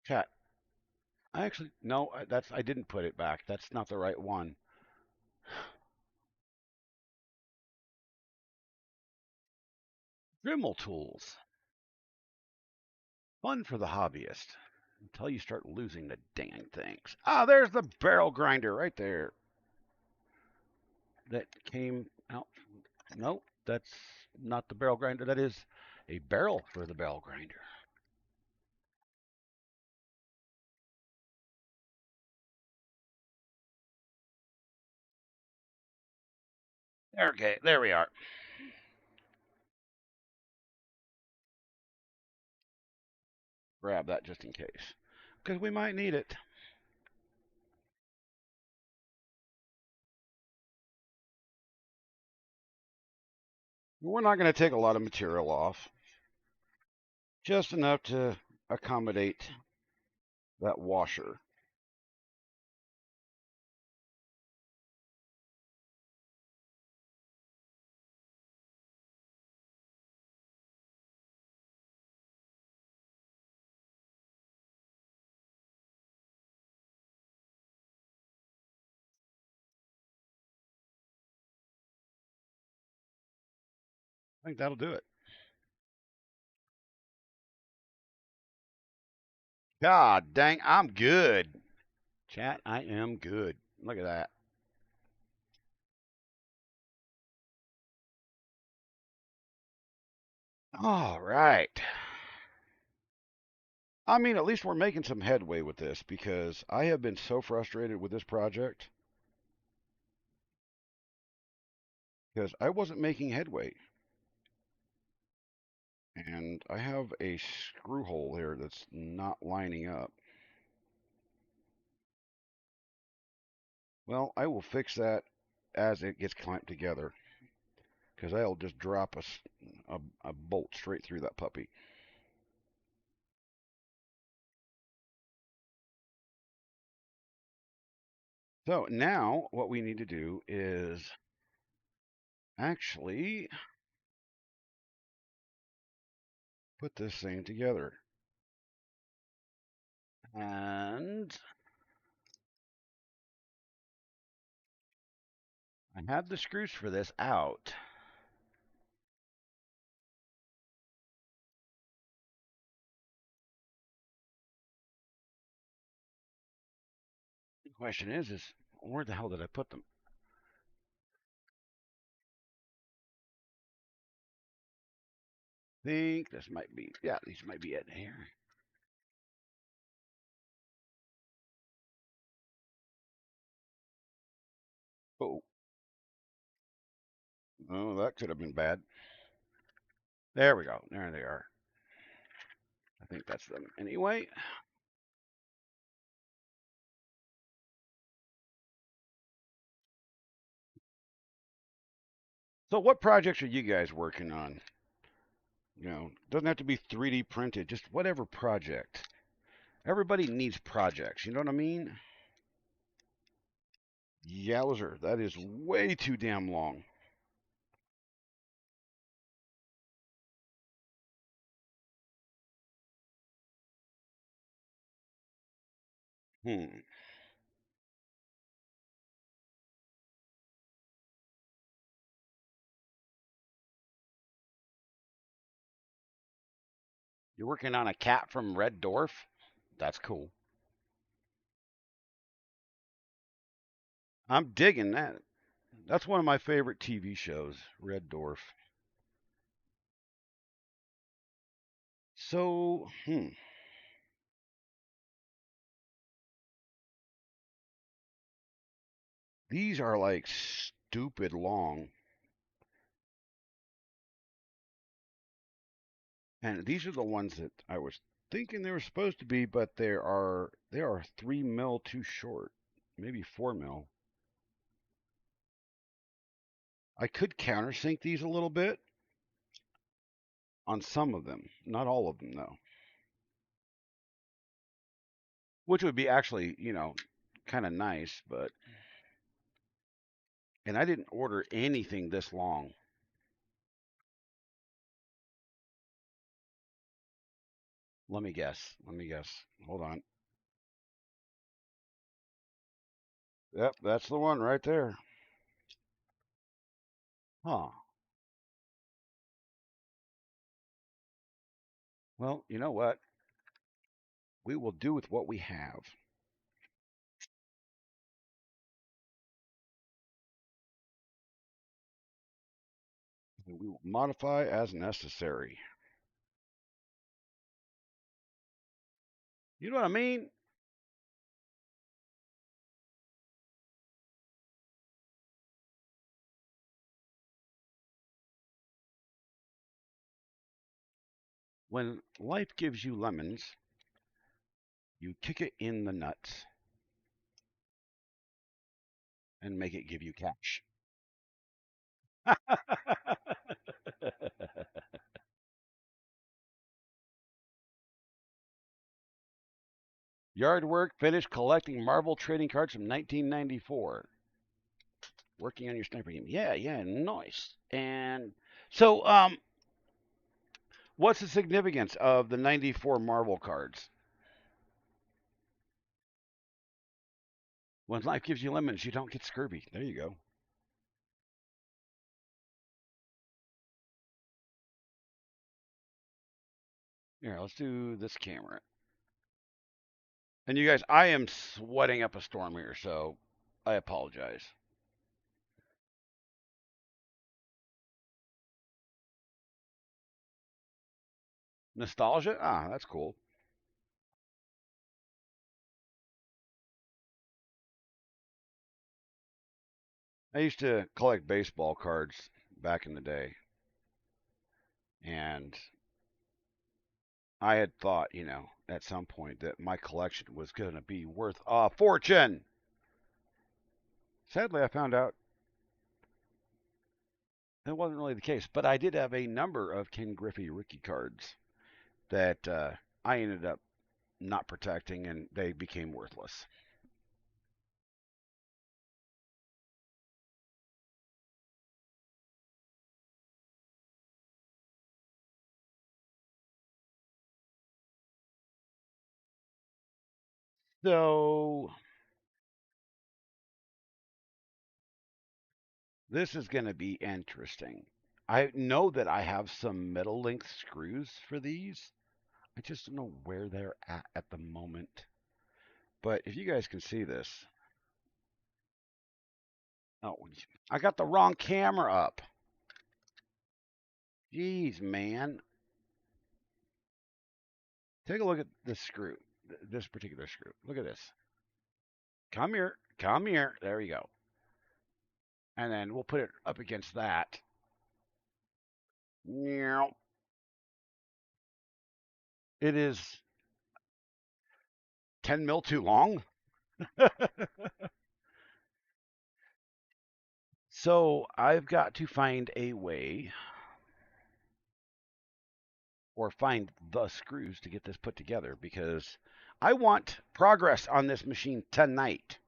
Chat. I actually no, that's I didn't put it back. That's not the right one. Dremel tools. Fun for the hobbyist. Until you start losing the dang things. Ah, there's the barrel grinder right there. That came out. No, that's not the barrel grinder. That is a barrel for the barrel grinder. Okay, there we are. Grab that just in case. Because we might need it. We're not going to take a lot of material off. Just enough to accommodate that washer. I think that'll do it. God dang, I'm good. Chat, I am good. Look at that. All right. I mean, at least we're making some headway with this because I have been so frustrated with this project because I wasn't making headway. And I have a screw hole here that's not lining up. Well, I will fix that as it gets clamped together because I'll just drop a bolt straight through that puppy. So now what we need to do is actually put this thing together. And I have the screws for this out. The question is where the hell did I put them? I think this might be, yeah, these might be it here. Oh, oh, that could have been bad. There we go. There they are. I think that's them. Anyway, so what projects are you guys working on? Doesn't have to be 3D printed, just whatever project. Everybody needs projects, you know what I mean? Yowzer, that is way too damn long. Hmm. You're working on a cat from Red Dwarf? That's cool. I'm digging that. That's one of my favorite TV shows, Red Dwarf. So, These are like stupid long. And these are the ones that I was thinking they were supposed to be, but they are 3 mil too short. Maybe 4 mil. I could countersink these a little bit on some of them. Not all of them though. Which would be actually, kind of nice, but and I didn't order anything this long. Let me guess. Let me guess. Hold on. Yep, that's the one right there. Huh. Well, you know what? We will do with what we have. We will modify as necessary. You know what I mean? When life gives you lemons, you kick it in the nuts and make it give you cash. Yard work finished collecting Marvel trading cards from 1994. Working on your sniper game. Yeah, yeah, nice. And so, what's the significance of the 94 Marvel cards? When life gives you lemons, you don't get scurvy. There you go. Here, let's do this camera. And you guys, I am sweating up a storm here, so I apologize. Nostalgia? Ah, that's cool. I used to collect baseball cards back in the day, and I had thought, at some point that my collection was going to be worth a fortune. Sadly, I found out that wasn't really the case, but I did have a number of Ken Griffey rookie cards that I ended up not protecting, and they became worthless. So this is going to be interesting. I know that I have some metal length screws for these. I just don't know where they're at the moment. But if you guys can see this, oh, I got the wrong camera up. Jeez, man. Take a look at this screw, this particular screw. Look at this. Come here, come here. There you go. And then we'll put it up against that. It is 10 mil too long. So I've got to find a way or find the screws to get this put together because I want progress on this machine tonight.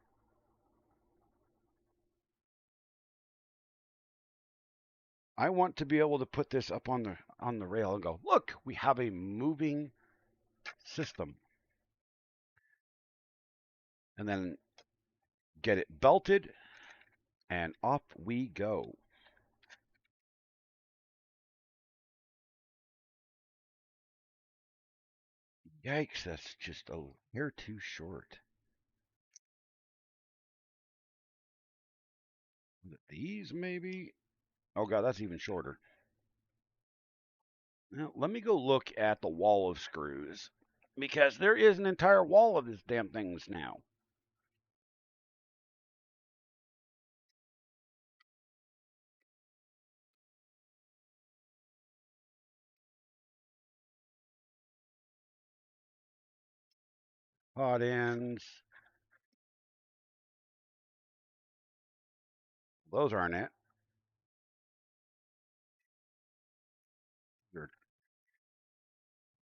I want to be able to put this up on the rail and go, look, we have a moving system, and then get it belted, and off we go. Yikes, that's just a hair too short. These maybe? Oh god, that's even shorter. Now, let me go look at the wall of screws because there is an entire wall of these damn things now. Hot ends. Those aren't it. They're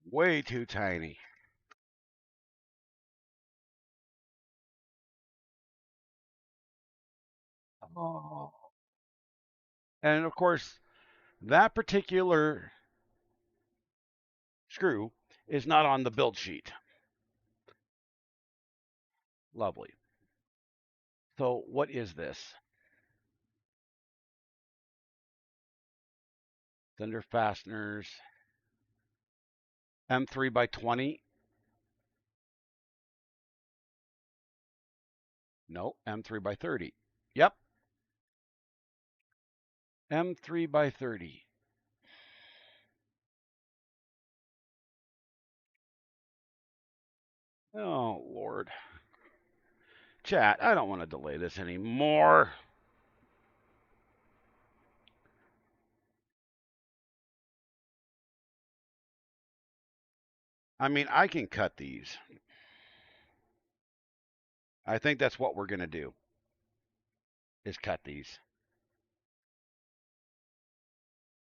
way too tiny. Oh. And of course, that particular screw is not on the build sheet. Lovely. So what is this? Thunder fasteners. M3 by 20. No, M3 by 30. Yep, M3 by 30. Oh, Lord. Chat, I don't want to delay this anymore. I mean, I can cut these. I think that's what we're going to do, is cut these.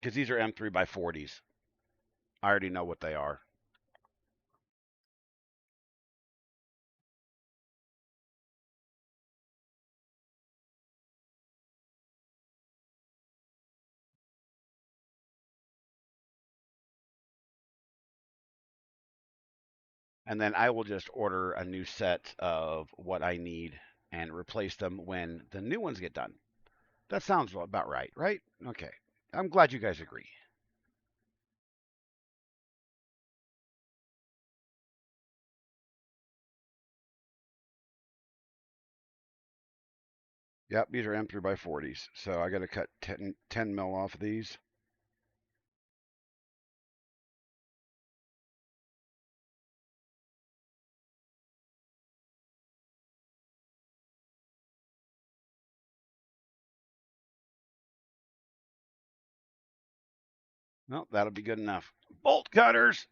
Because these are M3 by 40s. I already know what they are. And then I will just order a new set of what I need and replace them when the new ones get done. That sounds about right, right? Okay. I'm glad you guys agree. Yep, these are M3 by 40s. So I got to cut 10 mil off of these. Well, that'll be good enough. Bolt cutters.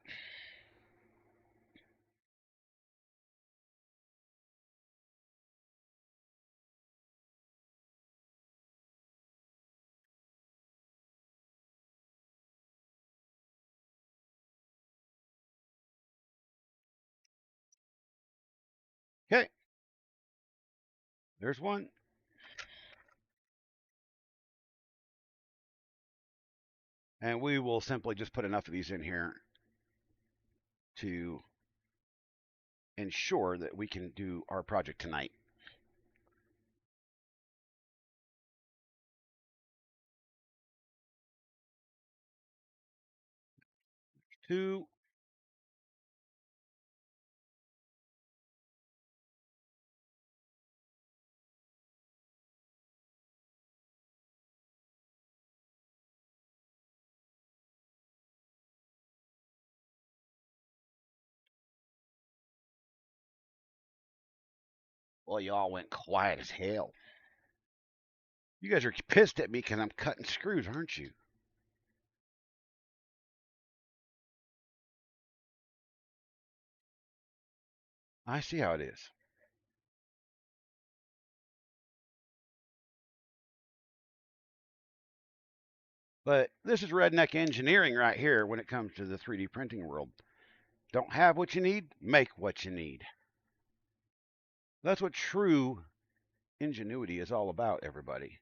Okay, there's one. And we will simply just put enough of these in here to ensure that we can do our project tonight. Two. Well, you all went quiet as hell. You guys are pissed at me because I'm cutting screws, aren't you? I see how it is. But this is redneck engineering right here when it comes to the 3D printing world. Don't have what you need, make what you need. That's what true ingenuity is all about, everybody.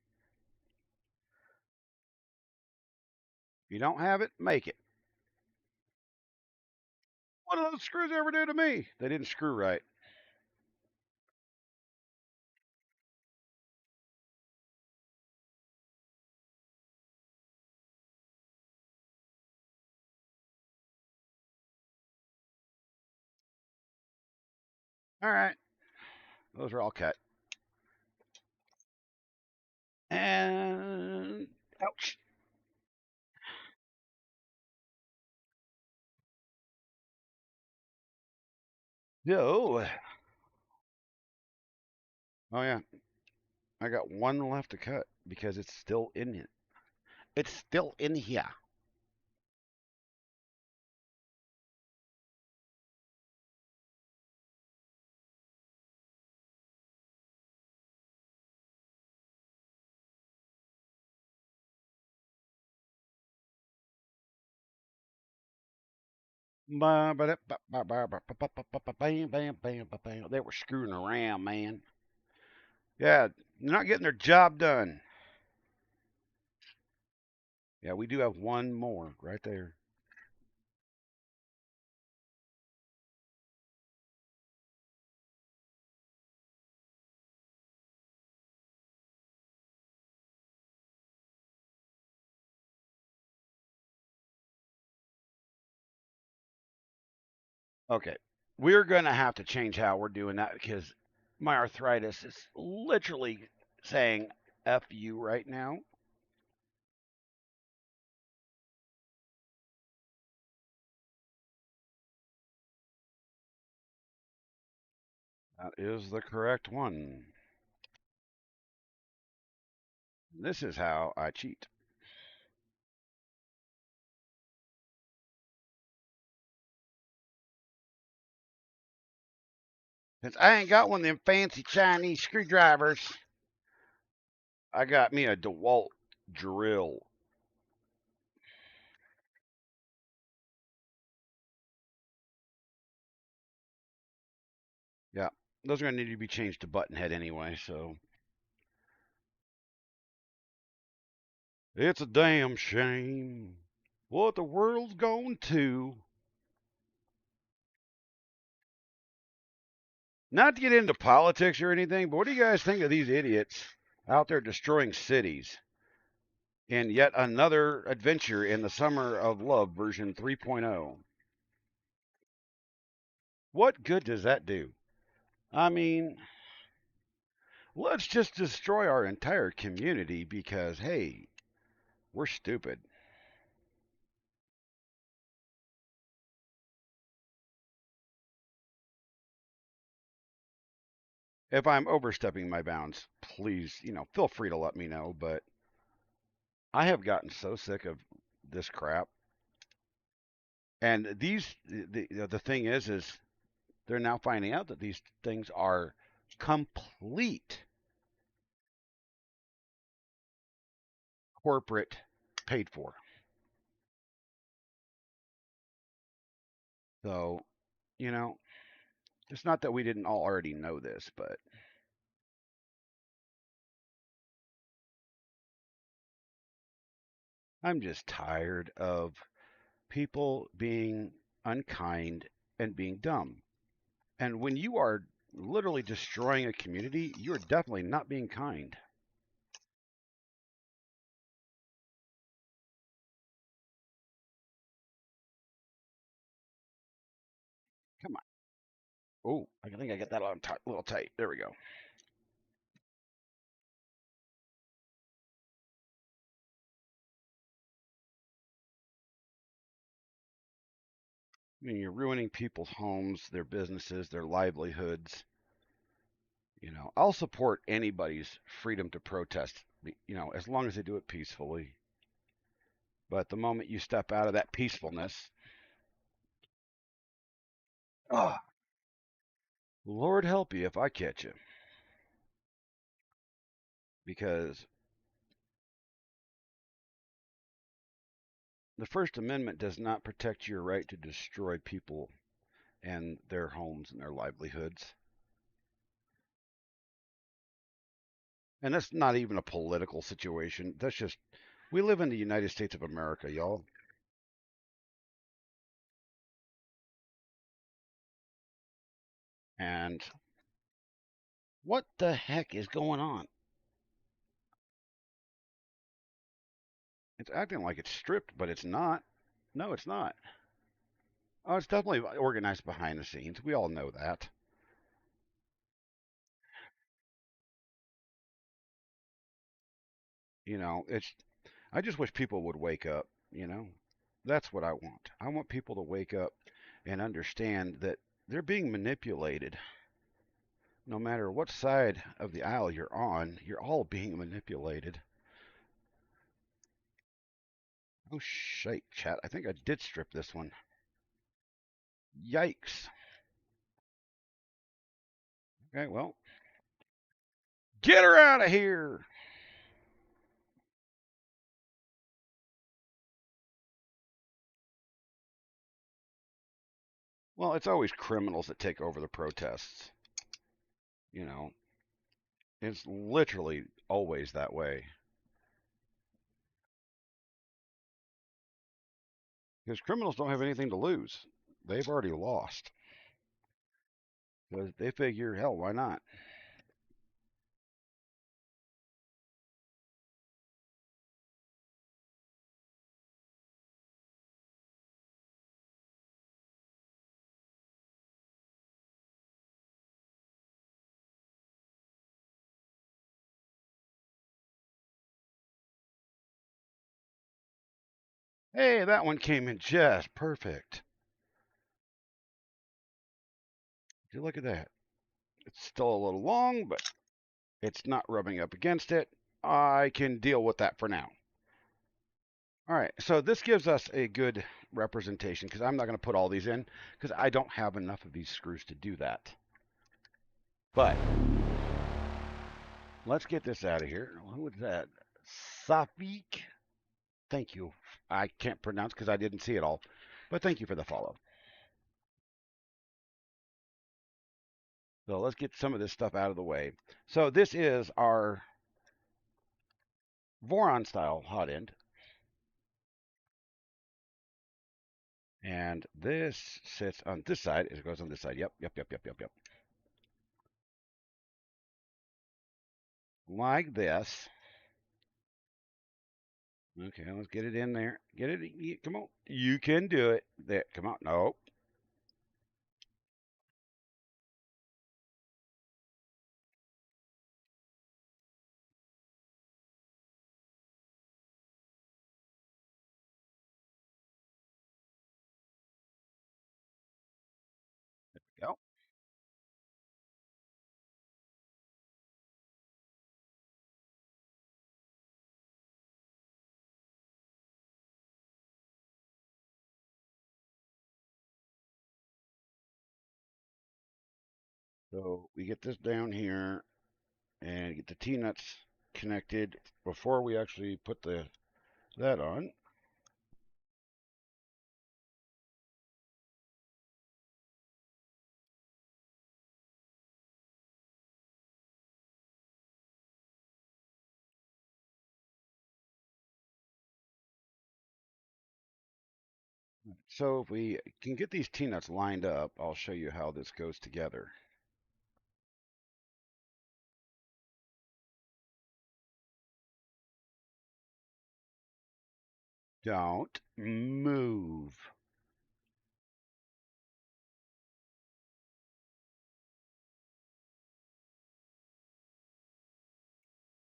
If you don't have it, make it. What do those screws ever do to me? They didn't screw right. All right. Those are all cut. And ouch. Yo. Oh yeah. I got one left to cut because it's still in it. It's still in here. They were screwing around, man. Yeah, they're not getting their job done. Yeah, we do have one more right there. Okay, we're gonna have to change how we're doing that because my arthritis is literally saying "f you" right now. That is the correct one. This is how I cheat. Since I ain't got one of them fancy Chinese screwdrivers, I got me a DeWalt drill. Yeah, those are gonna need to be changed to button head anyway. So it's a damn shame what the world's going to. Not to get into politics or anything, but what do you guys think of these idiots out there destroying cities in yet another adventure in the Summer of Love version 3.0? What good does that do? I mean, let's just destroy our entire community because, hey, we're stupid. If I'm overstepping my bounds, please, feel free to let me know. But I have gotten so sick of this crap. And the thing is they're now finding out that these things are complete corporate paid for. So, you know, it's not that we didn't all already know this, but I'm just tired of people being unkind and being dumb. And when you are literally destroying a community, you're definitely not being kind. Come on. Oh, I think I get that a little tight. There we go. I mean, you're ruining people's homes, their businesses, their livelihoods. I'll support anybody's freedom to protest, as long as they do it peacefully. But the moment you step out of that peacefulness, oh, Lord help you if I catch you. Because the First Amendment does not protect your right to destroy people and their homes and their livelihoods. And that's not even a political situation. That's just, we live in the United States of America, y'all. And what the heck is going on? It's acting like it's stripped, but it's not. No, it's not. Oh, it's definitely organized behind the scenes. We all know that. It's. I just wish people would wake up. That's what I want. I want people to wake up and understand that they're being manipulated. No matter what side of the aisle you're on, you're all being manipulated. Oh shit, chat. I think I did strip this one. Yikes. Okay, well, get her out of here. Well, it's always criminals that take over the protests. You know, it's literally always that way. Because criminals don't have anything to lose. They've already lost. Because they figure, hell, why not? Hey, that one came in just perfect. You look at that. It's still a little long, but it's not rubbing up against it. I can deal with that for now. All right, so this gives us a good representation because I'm not going to put all these in because I don't have enough of these screws to do that. But let's get this out of here. Who was that? Safik. Thank you. I can't pronounce because I didn't see it all, but thank you for the follow. So let's get some of this stuff out of the way. So this is our Voron style hot end. And this sits on this side. It goes on this side. Yep, yep, yep, yep, yep, yep. Like this. Okay, let's get it in there. Get it. Come on. You can do it. There. Come on. No. Go. So we get this down here and get the T-nuts connected before we actually put the that on. So if we can get these T-nuts lined up, I'll show you how this goes together. Don't move.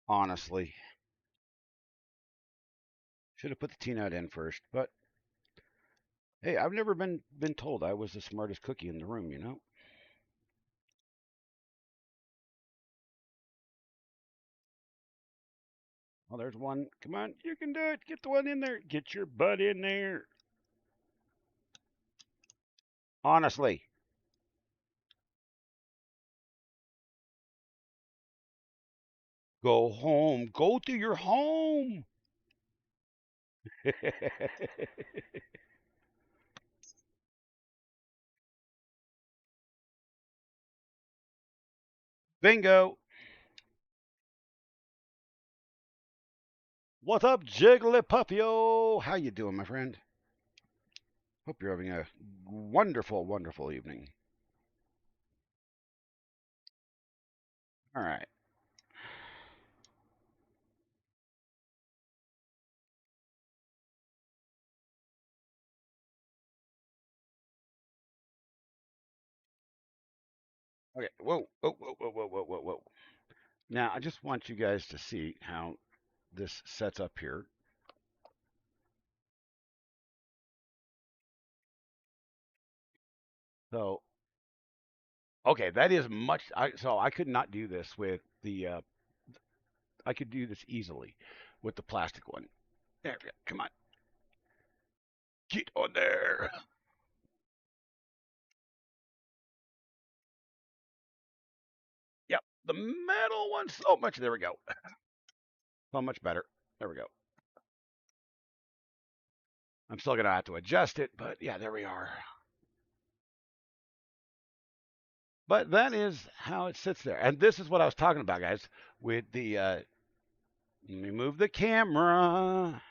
Honestly, should have put the T-nut in first, but hey, I've never been told I was the smartest cookie in the room, you know? Well, there's one. Come on, you can do it. Get the one in there. Get your butt in there. Honestly, go home. Go to your home. Bingo. What's up, Jigglypuffio? How you doing, my friend? Hope you're having a wonderful, wonderful evening. All right. Okay. Whoa, whoa, whoa, whoa, whoa, whoa, whoa, whoa. Now, I just want you guys to see how this sets up here. So, okay, that is much. So I could not do this with the. I could do this easily with the plastic one. There we go. Come on, get on there. Yep, the metal one so much. There we go. So much better. There we go. I'm still gonna have to adjust it, but yeah, there we are. But that is how it sits there. And this is what I was talking about, guys, with let me move the camera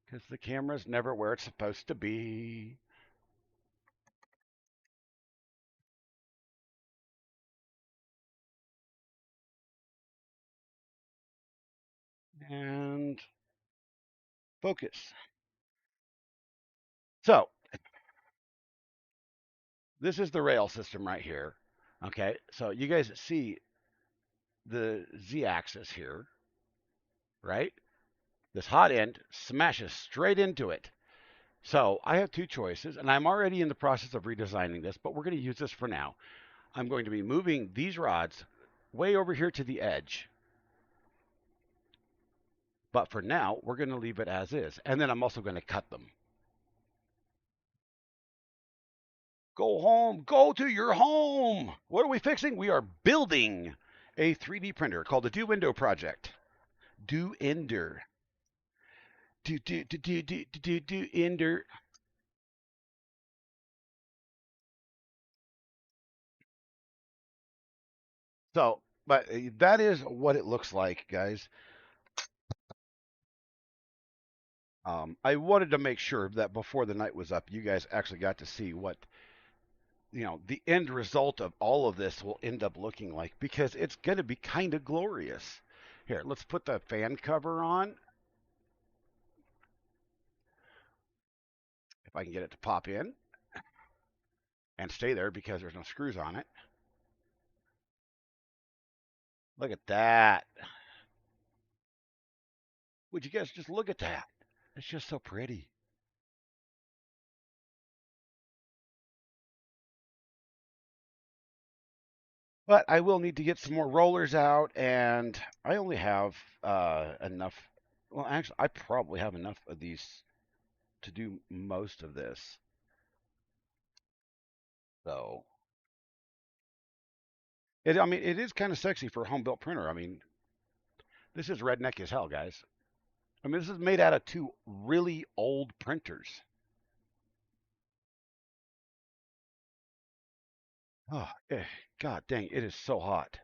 because the camera's never where it's supposed to be. And focus. So this is the rail system right here. Okay, so you guys see the z-axis here, right? This hot end smashes straight into it. So I have two choices, and I'm already in the process of redesigning this, but we're going to use this for now. I'm going to be moving these rods way over here to the edge. But for now, we're going to leave it as is. And then I'm also going to cut them. Go home. Go to your home. What are we fixing? We are building a 3D printer called the DUENDER project. DUENDER. DUENDER. So, but that is what it looks like, guys. I wanted to make sure that before the night was up, you guys actually got to see what the end result of all of this will end up looking like because it's going to be kind of glorious. Here, let's put the fan cover on. If I can get it to pop in and stay there because there's no screws on it. Look at that. Would you guys just look at that? It's just so pretty. But I will need to get some more rollers out, and I only have enough. Well, actually, I probably have enough of these to do most of this. So, I mean, it is kind of sexy for a home built printer. I mean, this is redneck as hell, guys. I mean, this is made out of two really old printers. Oh, God dang, it is so hot.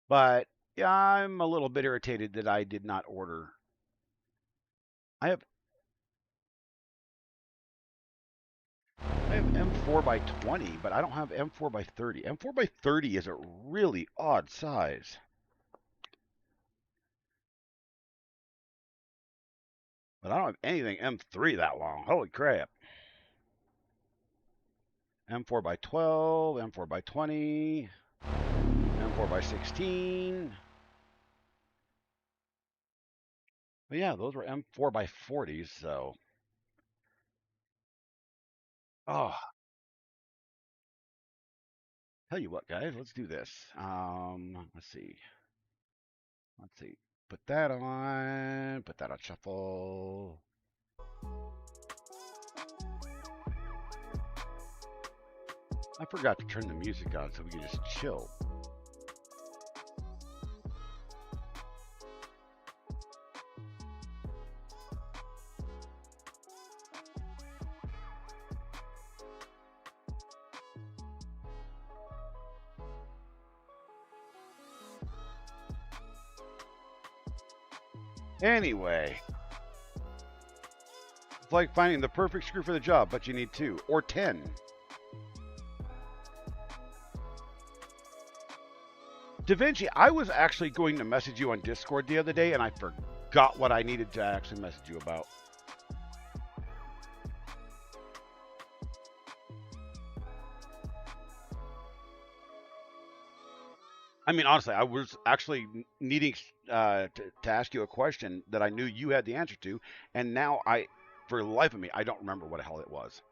But yeah, I'm a little bit irritated that I did not order. I have I have M4 by 20, but I don't have M4 by 30. M4 by 30 is a really odd size. But I don't have anything M3 that long. Holy crap. M4 by 12, M4 by 20, M4 by 16. But yeah, those were M4 by 40s, so oh, tell you what, guys, let's do this. Let's see. Let's see. Put that on. Put that on shuffle. I forgot to turn the music on so we could just chill. Anyway, it's like finding the perfect screw for the job, but you need two or 10. Da Vinci, I was actually going to message you on Discord the other day, and I forgot what I needed to actually message you about. I mean, honestly, I was actually needing to ask you a question that I knew you had the answer to, and now for the life of me, I don't remember what the hell it was.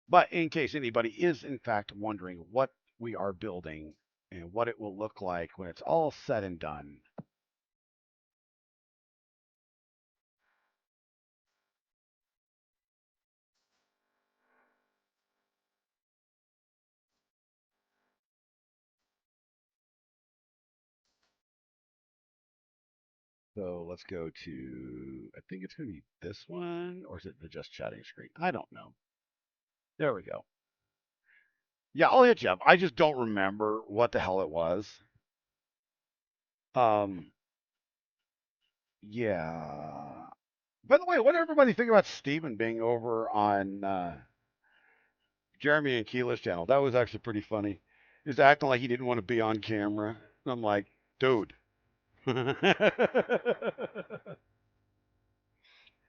But in case anybody is in fact wondering what we are building and what it will look like when it's all said and done, So let's go to, I think it's going to be this one, or is it the just chatting screen? I don't know. There we go. Yeah, I'll hit you up. I just don't remember what the hell it was. Um, yeah. By the way, what did everybody think about Steven being over on Jeremy and Keela's channel? That was actually pretty funny. He was acting like he didn't want to be on camera. And I'm like, dude.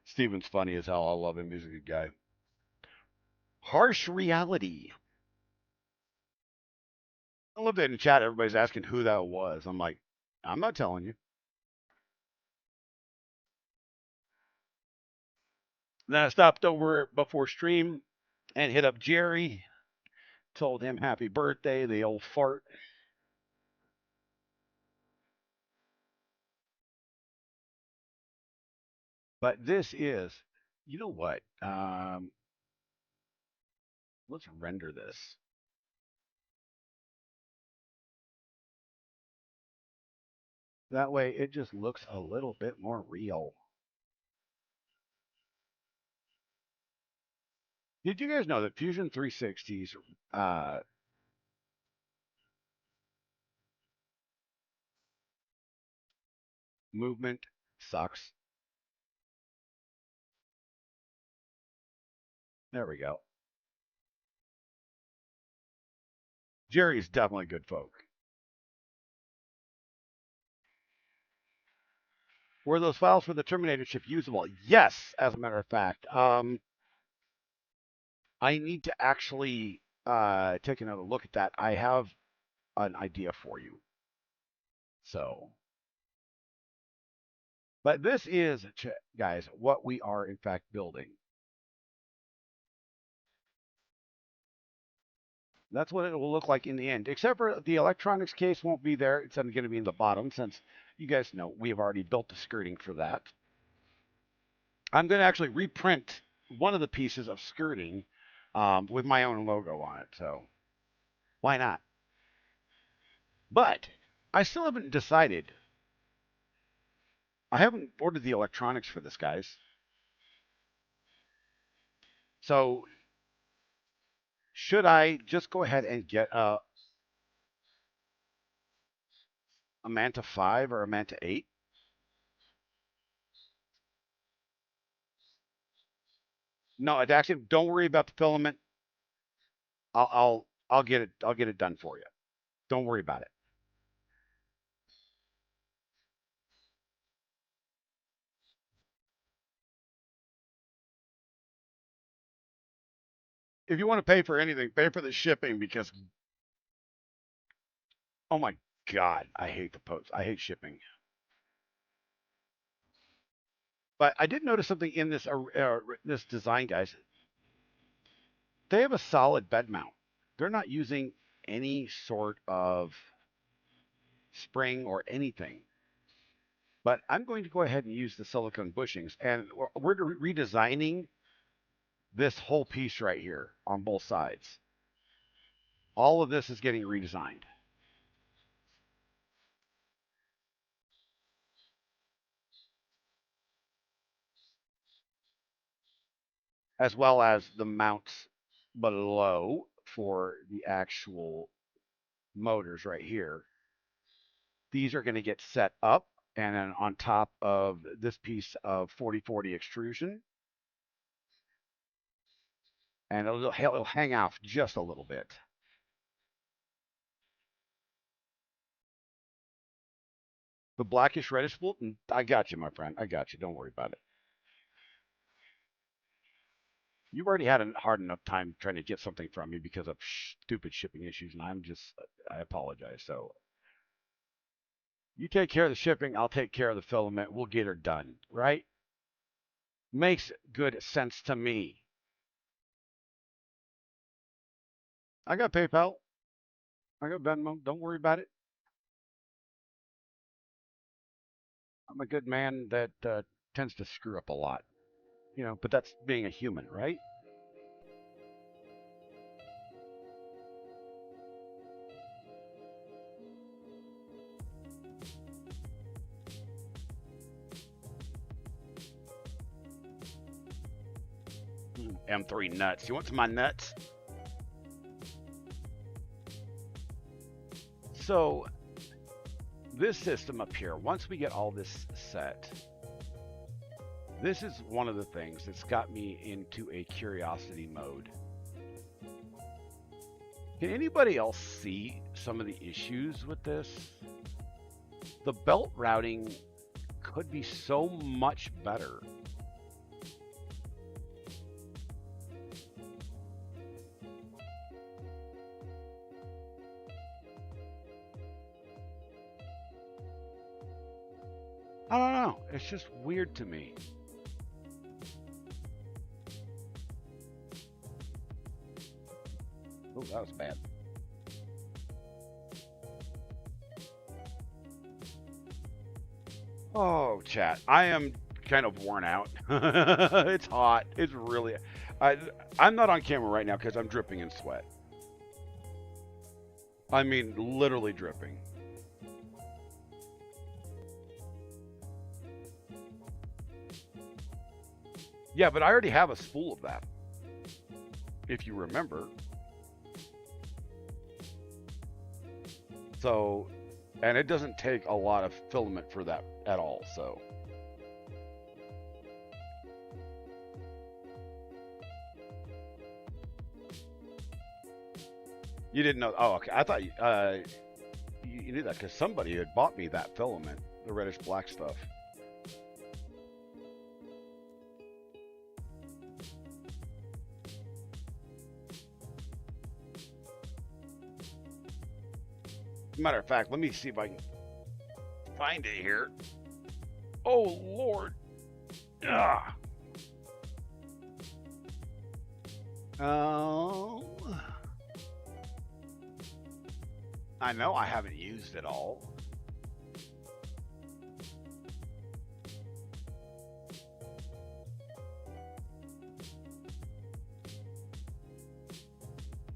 Steven's funny as hell. I love him. He's a good guy. Harsh reality. I love that in chat. Everybody's asking who that was. I'm like, I'm not telling you. Then I stopped over before stream and hit up Jerry. Told him happy birthday, the old fart. But this is, you know what? Let's render this. That way it just looks a little bit more real. Did you guys know that Fusion 360's movement sucks? There we go. Jerry's definitely good folk. Were those files for the Terminator chip usable? Yes, as a matter of fact. I need to actually take another look at that. I have an idea for you. So, but this is, guys, what we are in fact building. That's what it will look like in the end, except for the electronics case won't be there. It's going to be in the bottom since you guys know we have already built the skirting for that. I'm going to actually reprint one of the pieces of skirting with my own logo on it. So why not? But I still haven't decided. I haven't ordered the electronics for this, guys. So should I just go ahead and get a Manta 5 or a Manta 8? No, it actually don't worry about the filament. I'll get it. I'll get it done for you. Don't worry about it. If you want to pay for anything, pay for the shipping because oh my god, I hate the post. I hate shipping. But I did notice something in this design, guys. They have a solid bed mount. They're not using any sort of spring or anything. But I'm going to go ahead and use the silicone bushings, and we're redesigning this whole piece right here on both sides. All of this is getting redesigned. As well as the mounts below for the actual motors right here. These are going to get set up and then on top of this piece of 4040 extrusion. And it'll hang out just a little bit. The blackish reddish wool, I got you, my friend. I got you. Don't worry about it. You've already had a hard enough time trying to get something from me because of stupid shipping issues, and I apologize. So you take care of the shipping, I'll take care of the filament. We'll get her done, right? Makes good sense to me. I got PayPal. I got Venmo. Don't worry about it. I'm a good man that tends to screw up a lot, but that's being a human, right? M3 nuts. You want some of my nuts? So this system up here, once we get all this set, this is one of the things that's got me into a curiosity mode. Can anybody else see some of the issues with this? The belt routing could be so much better. I don't know. It's just weird to me. Oh, that was bad. Oh, chat. I am kind of worn out. It's hot. It's really. I'm not on camera right now because I'm dripping in sweat. I mean, literally dripping. Yeah, but I already have a spool of that. If you remember. So, and it doesn't take a lot of filament for that at all, so. You didn't know? Oh, okay. I thought you knew that because somebody had bought me that filament, the reddish black stuff. Matter of fact, let me see if I can find it here. Oh, Lord. Ah. I know I haven't used it all.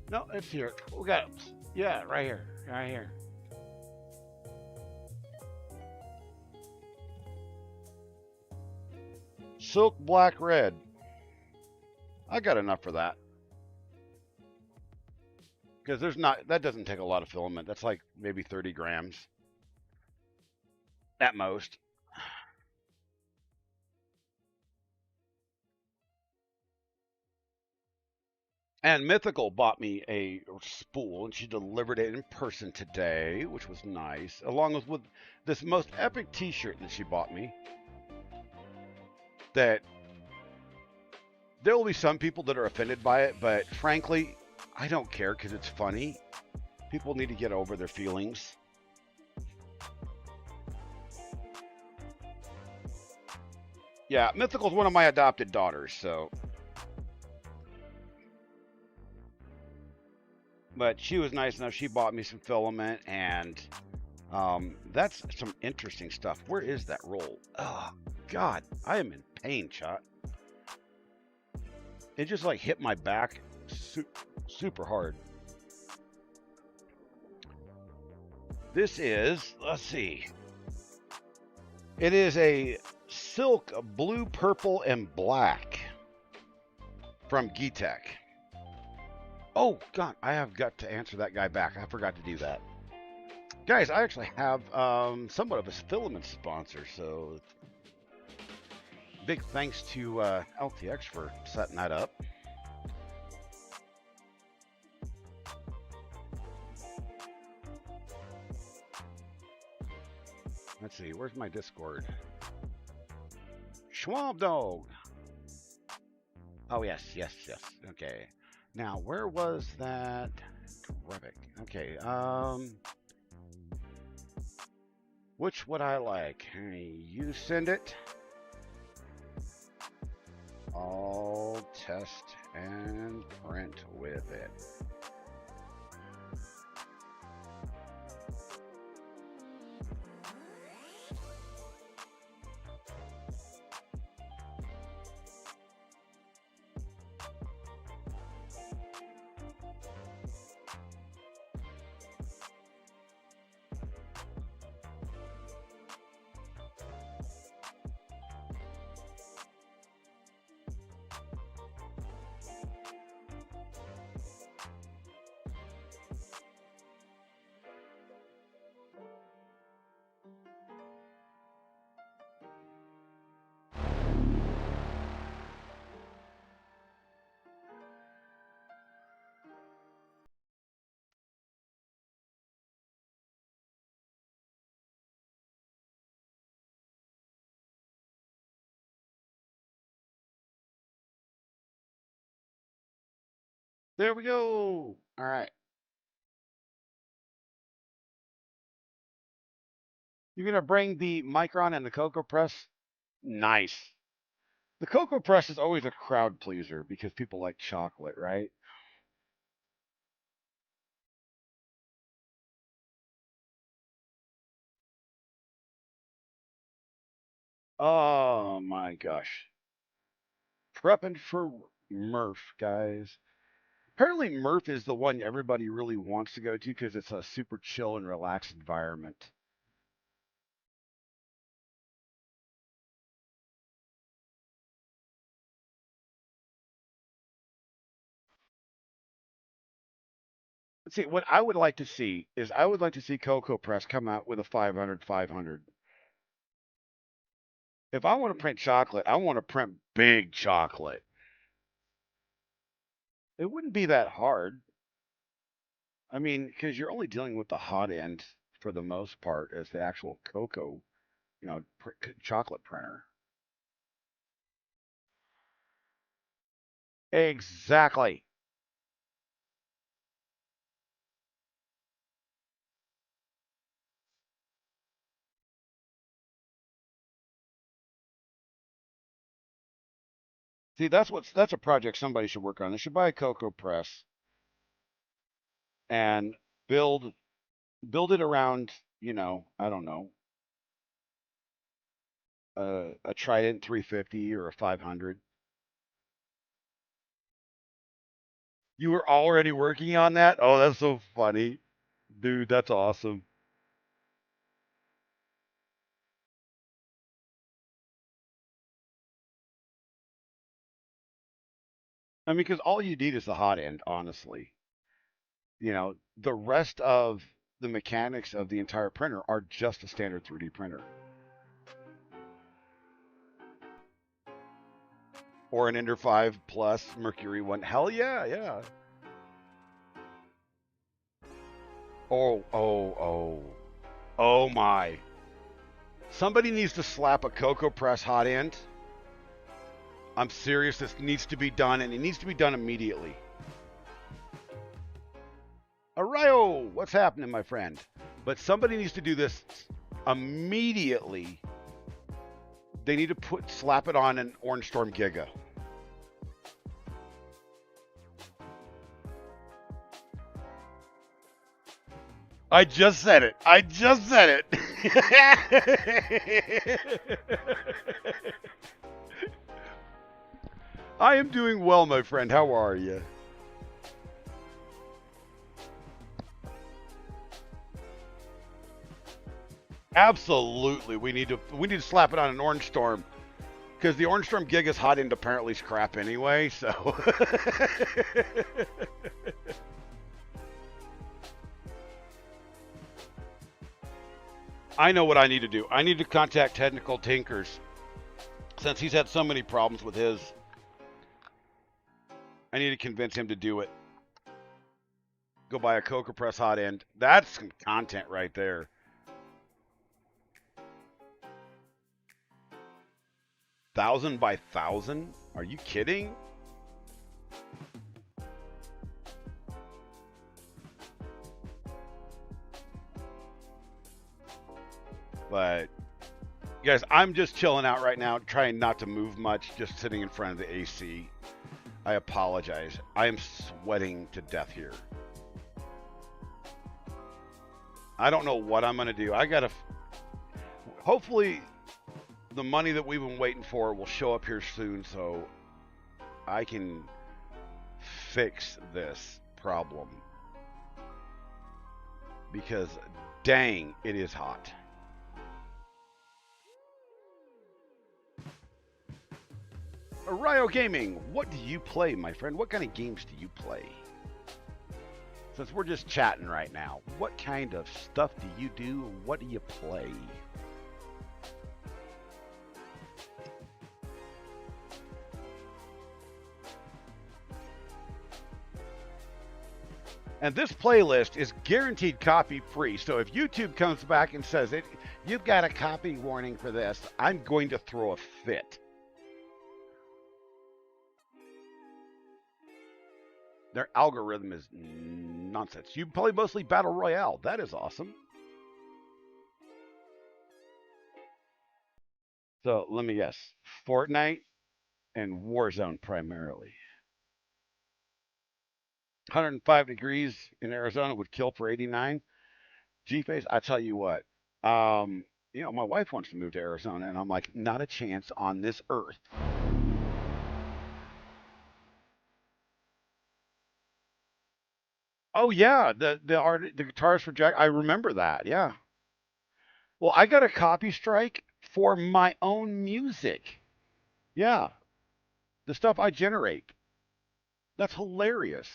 No, it's here. We got it. Yeah, right here. Right here. Silk black red. I got enough for that. Because there's not, that doesn't take a lot of filament. That's like maybe 30 grams at most. And Mythical bought me a spool, and she delivered it in person today, which was nice, along with this most epic t-shirt that she bought me. That there will be some people that are offended by it, but frankly, I don't care because it's funny. People need to get over their feelings. Yeah, Mythical's one of my adopted daughters, so. But she was nice enough. She bought me some filament, and that's some interesting stuff. Where is that roll? Oh, God, I am in pain, chat. It just like hit my back super hard. This is, let's see. It is a silk blue, purple, and black from Geetek. Oh, God, I have got to answer that guy back. I forgot to do that. Guys, I actually have somewhat of a filament sponsor, so big thanks to LTX for setting that up. Let's see, where's my Discord? Schwab Dog. Oh, yes. Okay. Now, where was that? Terrific. Okay, which would I like? You send it. I'll test and print with it. There we go. All right. You're going to bring the micron and the cocoa press? Nice. The cocoa press is always a crowd pleaser because people like chocolate, right? Oh my gosh. Prepping for Murph, guys. Apparently, Murph is the one everybody really wants to go to because it's a super chill and relaxed environment. See, what I would like to see is I would like to see Cocoa Press come out with a 500 500. If I want to print chocolate, I want to print big chocolate. It wouldn't be that hard. I mean, because you're only dealing with the hot end for the most part as the actual cocoa, chocolate printer. Exactly. See, that's a project somebody should work on. They should buy a cocoa press and build build it around, I don't know, a Trident 350 or a 500. You were already working on that? Oh, that's so funny. Dude, that's awesome. I mean, because all you need is the hot end, honestly. The rest of the mechanics of the entire printer are just a standard 3D printer or an Ender 5 Plus Mercury one. Hell yeah, yeah. Oh, oh, oh. Oh my. Somebody needs to slap a Cocoa Press hot end. I'm serious. This needs to be done, and it needs to be done immediately. Arayo, what's happening, my friend? But somebody needs to do this immediately. They need to slap it on an Orange Storm Giga. I just said it. I just said it. I am doing well, my friend. How are you? Absolutely. We need to slap it on an Orange Storm because the Orange Storm Giga's hot end apparently is crap anyway. So I know what I need to do. I need to contact Technical Tinkers since he's had so many problems with his. I need to convince him to do it. Go buy a Cocoa Press hot end. That's some content right there. 1,000 by 1,000? Are you kidding? But guys, I'm just chilling out right now, trying not to move much, just sitting in front of the AC. I apologize. I am sweating to death here. I don't know what I'm going to do. Hopefully, the money that we've been waiting for will show up here soon so I can fix this problem. Because, dang, it is hot. Ryo Gaming, what do you play, my friend? What kind of games do you play? Since we're just chatting right now, what kind of stuff do you do? What do you play? And this playlist is guaranteed copy free. So if YouTube comes back and says you've got a copy warning for this, I'm going to throw a fit. Their algorithm is nonsense. You play mostly Battle Royale. That is awesome. So let me guess. Fortnite and Warzone primarily. 105 degrees in Arizona would kill for 89. G-Face, I tell you what. My wife wants to move to Arizona, and I'm like, not a chance on this earth. Oh yeah, the guitarist for Jack. I remember that. Yeah. Well, I got a copy strike for my own music. Yeah, the stuff I generate. That's hilarious.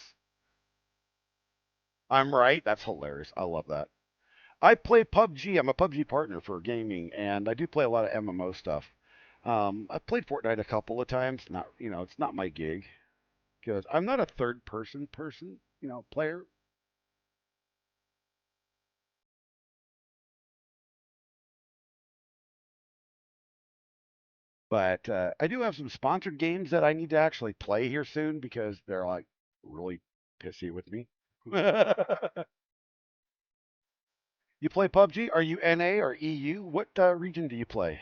I'm right. That's hilarious. I love that. I play PUBG. I'm a PUBG partner for gaming, and I do play a lot of MMO stuff. I've played Fortnite a couple of times. Not, it's not my gig because I'm not a third person, player. But I do have some sponsored games that I need to actually play here soon because they're like really pissy with me. You play PUBG? Are you NA or EU? What region do you play?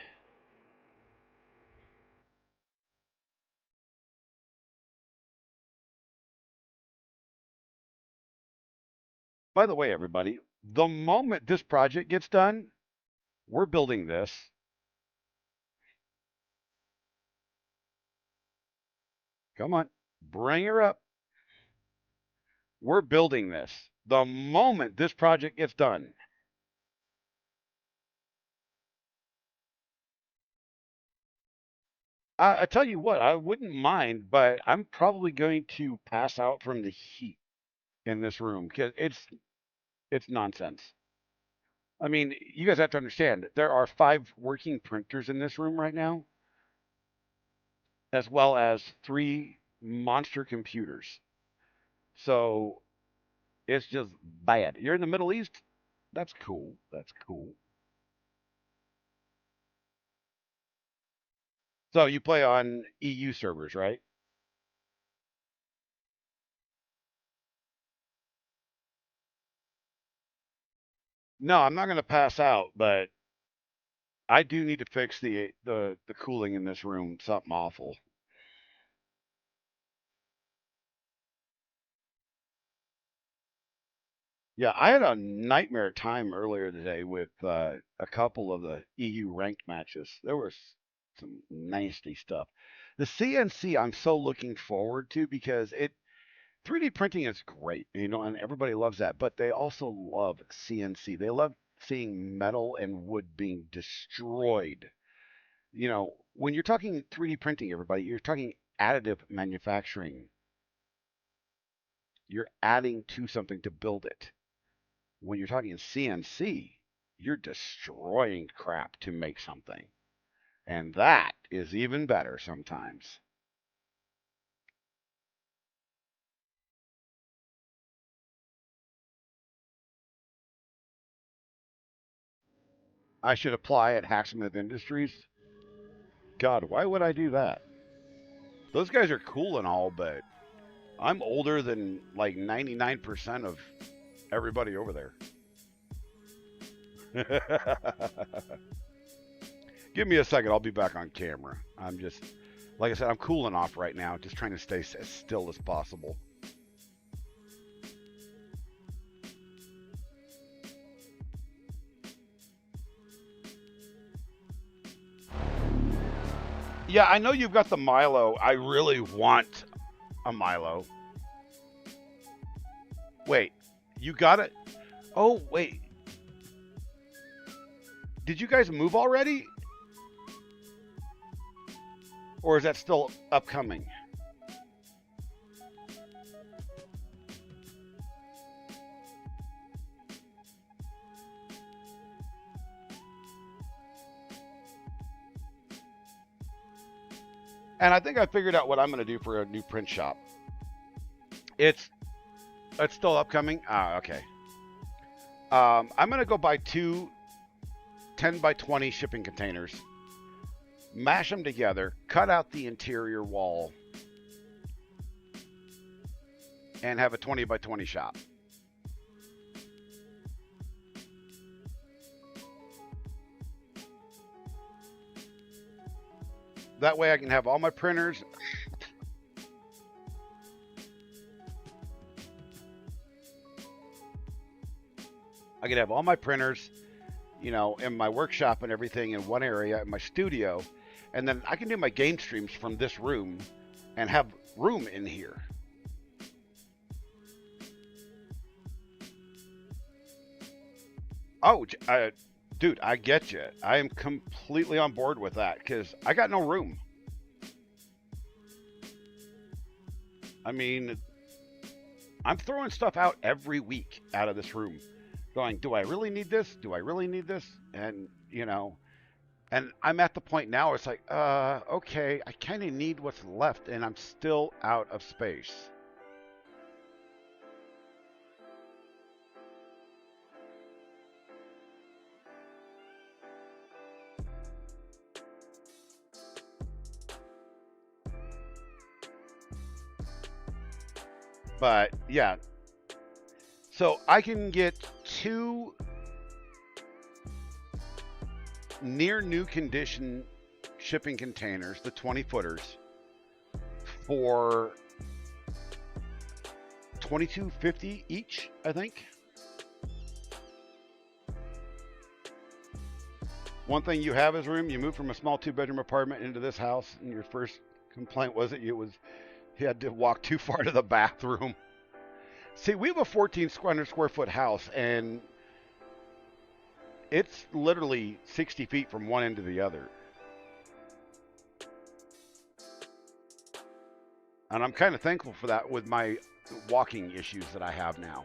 By the way, everybody, the moment this project gets done, we're building this. Come on, bring her up. We're building this. The moment this project gets done, I tell you what, I wouldn't mind, but I'm probably going to pass out from the heat in this room because it's nonsense. I mean, you guys have to understand there are 5 working printers in this room right now, as well as 3 monster computers. So it's just bad. You're in the Middle East? That's cool. That's cool. So you play on EU servers, right? No, I'm not going to pass out, but I do need to fix the cooling in this room. Something awful. Yeah, I had a nightmare time earlier today with a couple of the EU ranked matches. There was some nasty stuff. The CNC I'm so looking forward to because it 3D printing is great, and everybody loves that, but they also love CNC. They love seeing metal and wood being destroyed. When you're talking 3D printing, everybody, you're talking additive manufacturing. You're adding to something to build it. When you're talking CNC, you're destroying crap to make something. And that is even better sometimes. I should apply at Hacksmith Industries. God, why would I do that? Those guys are cool and all, but I'm older than like 99% of everybody over there. Give me a second. I'll be back on camera. I'm just, like I said, I'm cooling off right now, just trying to stay as still as possible. Yeah, I know you've got the Milo. I really want a Milo. Wait, you got it? Oh, wait. Did you guys move already? Or is that still upcoming? And I think I figured out what I'm going to do for a new print shop. It's it's still upcoming. Ah, okay. I'm going to go buy two 10 by 20 shipping containers, mash them together, cut out the interior wall, and have a 20 by 20 shop. That way I can have all my printers. I can have all my printers, you know, in my workshop and everything in one area, in my studio, and then I can do my game streams from this room and have room in here. Oh, dude, I get you. I am completely on board with that because I got no room. I mean, I'm throwing stuff out every week out of this room, going, do I really need this? Do I really need this? And, you know, and I'm at the point now, it's like, okay, I kind of need what's left, and I'm still out of space. But yeah, so I can get 2 near new condition shipping containers, the 20 footers, for $22.50 each, I think. One thing you have is room. You moved from a small 2-bedroom apartment into this house, and your first complaint was that you had to walk too far to the bathroom. See, we have a 1,400 square foot house, and it's literally 60 feet from one end to the other. And I'm kind of thankful for that with my walking issues that I have now.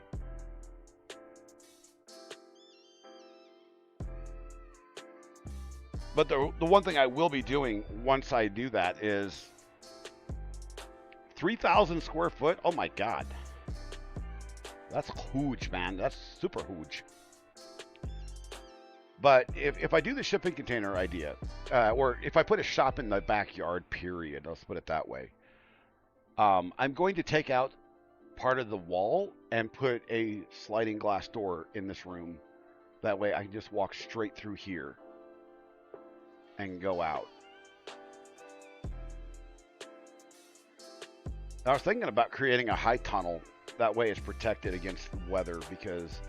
But the one thing I will be doing once I do that is 3,000 square foot. Oh my God. That's huge, man. That's super huge. But if I do the shipping container idea, or if I put a shop in the backyard, period, let's put it that way, I'm going to take out part of the wall and put a sliding glass door in this room. That way I can just walk straight through here and go out. I was thinking about creating a high tunnel. That way it's protected against the weather, because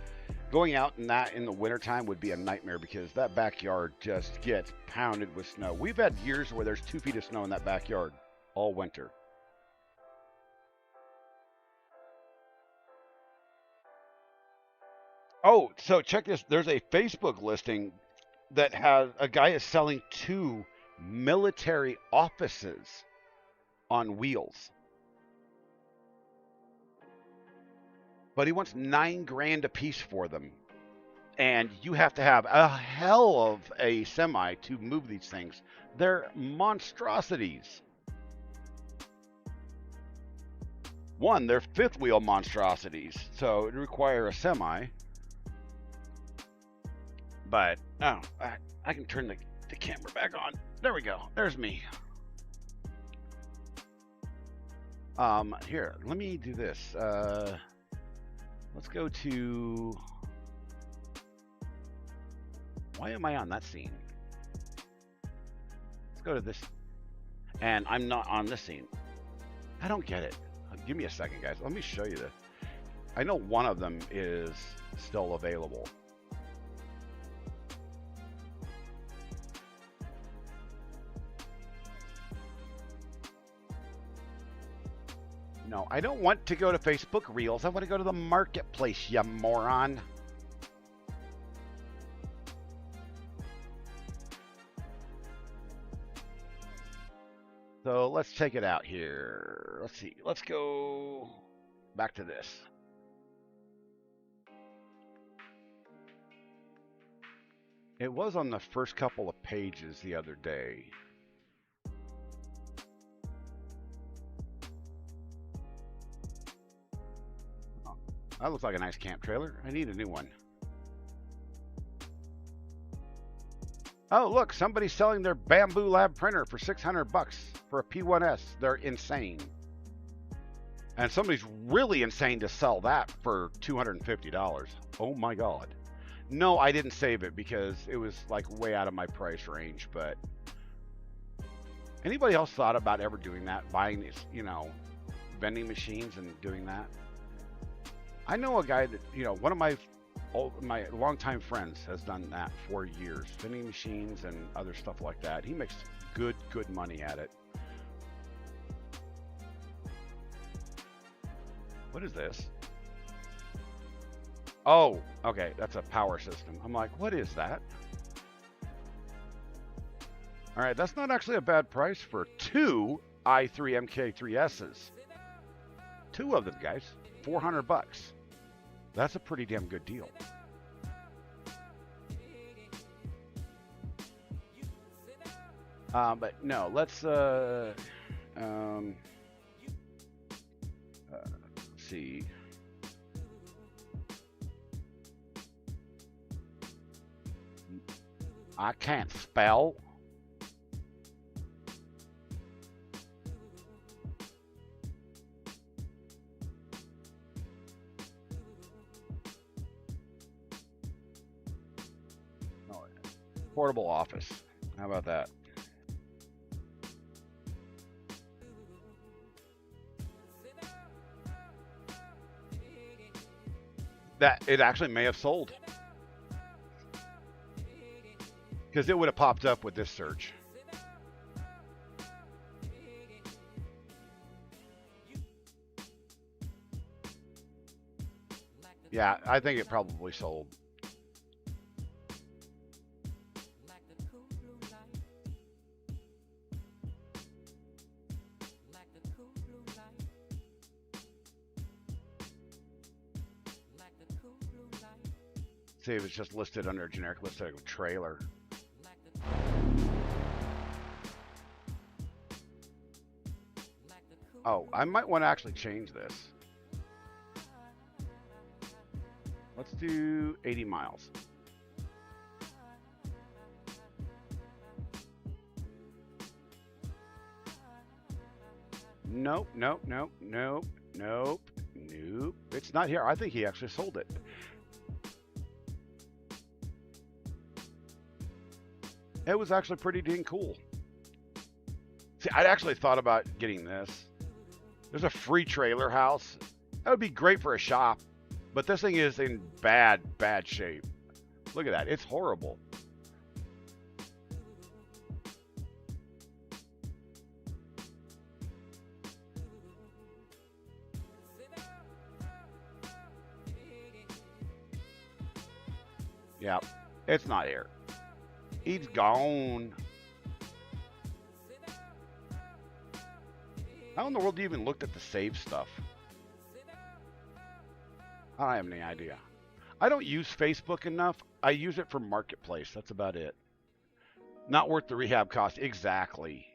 going out in that in the wintertime would be a nightmare, because that backyard just gets pounded with snow. We've had years where there's 2 feet of snow in that backyard all winter. Oh, so check this. There's a Facebook listing that has a guy is selling 2 military offices on wheels. But he wants $9,000 a piece for them. And you have to have a hell of a semi to move these things. They're monstrosities. One, they're 5th wheel monstrosities, so it require a semi. But, oh, I can turn the camera back on. There we go. There's me. Here, let me do this. Let's go to... Why am I on that scene? Let's go to this. And I'm not on this scene. I don't get it. Give me a second, guys. Let me show you this. I know one of them is still available. No, I don't want to go to Facebook Reels. I want to go to the marketplace, you moron. So let's take it out here. Let's see. Let's go back to this. It was on the first couple of pages the other day. Oh, that looks like a nice camp trailer. I need a new one. Oh, look, somebody's selling their Bamboo Lab printer for $600 for a P1S. They're insane. And somebody's really insane to sell that for $250. Oh my God. No, I didn't save it because it was like way out of my price range. But anybody else thought about ever doing that? Buying these, you know, vending machines and doing that? I know a guy that, you know, one of my longtime friends has done that for years. Vending machines and other stuff like that. He makes good money at it. What is this? Oh, okay, that's a power system. I'm like, what is that? All right, that's not actually a bad price for two i3 MK3Ss. Two of them, guys. $400. That's a pretty damn good deal. But no, let's see. I can't spell. Oh, portable office. How about that? That it actually may have sold. Because it would have popped up with this search. Yeah, I think it probably sold. See if it's just listed under a generic listing of trailer. Oh, I might want to actually change this. Let's do 80 miles. Nope, nope, nope, nope, nope, nope. It's not here. I think he actually sold it. It was actually pretty dang cool. See, I'd actually thought about getting this. There's a free trailer house. That would be great for a shop. But this thing is in bad shape. Look at that. It's horrible. Yeah, it's not here. He's gone. How in the world do you even looked at the save stuff? I don't have any idea. I don't use Facebook enough. I use it for Marketplace. That's about it. Not worth the rehab cost. Exactly.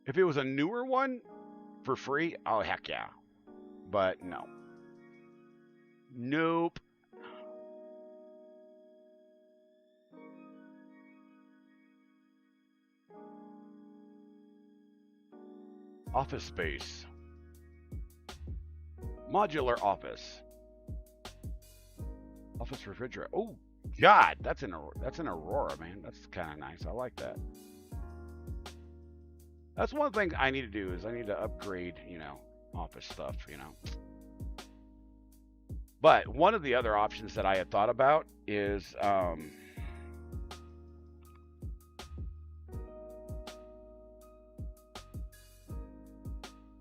If it was a newer one for free, oh, heck yeah. But no. Nope. Office space. Modular office. Office refrigerator. Oh God, that's an Aurora, man. That's kind of nice. I like that. That's one thing I need to do is I need to upgrade, you know, office stuff, you know. But one of the other options that I had thought about is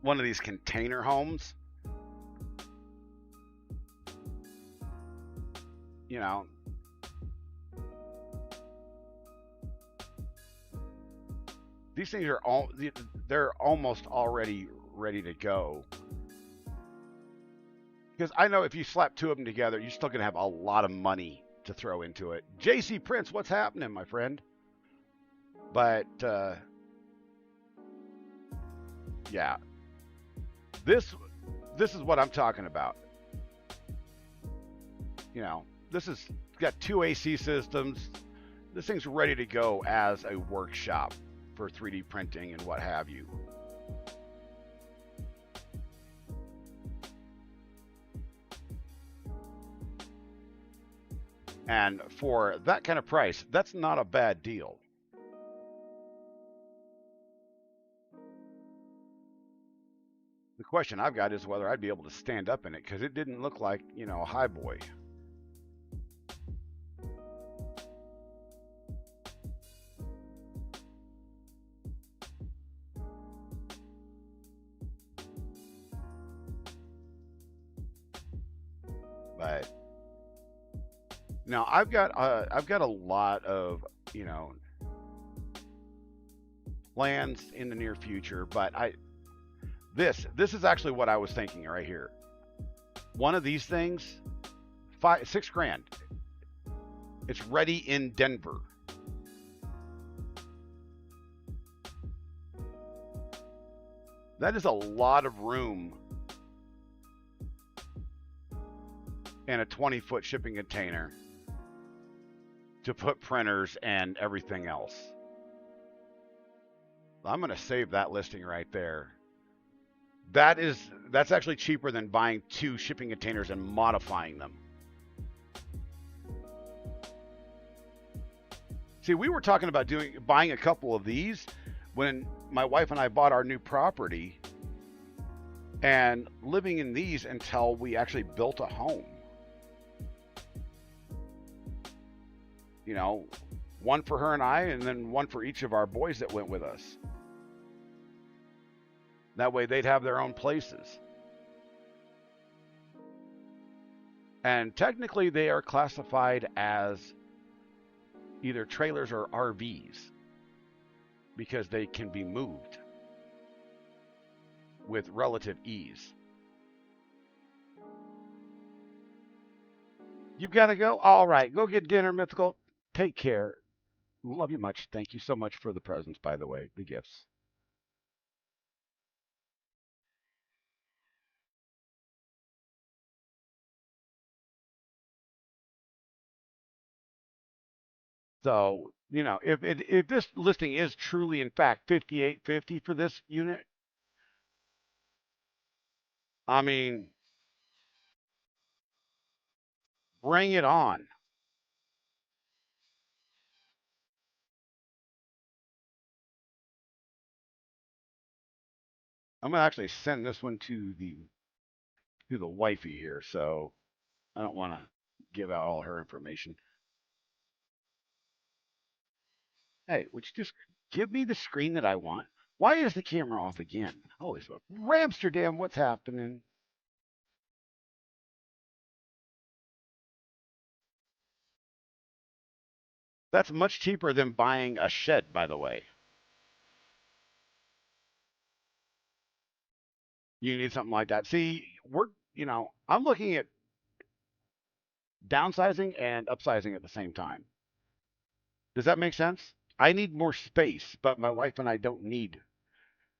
one of these container homes. You know, these things are they're almost already ready to go. Because I know if you slap two of them together, you're still going to have a lot of money to throw into it. JC Prince, what's happening, my friend? But, yeah. This is what I'm talking about. You know, this is got two AC systems. This thing's ready to go as a workshop for 3D printing and what have you. And for that kind of price, that's not a bad deal. The question I've got is whether I'd be able to stand up in it because it didn't look like, a high boy. But now I've got a lot of plans in the near future, but this is actually what I was thinking right here. One of these things, 6 grand. It's ready in Denver. That is a lot of room in a 20-foot shipping container to put printers and everything else. I'm going to save that listing right there. That's actually cheaper than buying 2 shipping containers and modifying them. See, we were talking about buying a couple of these when my wife and I bought our new property and living in these until we actually built a home. One for her and I, and then one for each of our boys that went with us. That way they'd have their own places. And technically they are classified as either trailers or RVs because they can be moved with relative ease. You've got to go? All right, go get dinner, Mythical. Take care. Love you much. Thank you so much for the presents, by the way, the gifts. So, if this listing is truly in fact 5850 for this unit, I mean, bring it on. I'm gonna actually send this one to the wifey here, so I don't want to give out all her information. Hey, would you just give me the screen that I want? Why is the camera off again? Holy smoke. Ramsterdam, what's happening? That's much cheaper than buying a shed, by the way. You need something like that. See, I'm looking at downsizing and upsizing at the same time. Does that make sense? I need more space, but my wife and I don't need,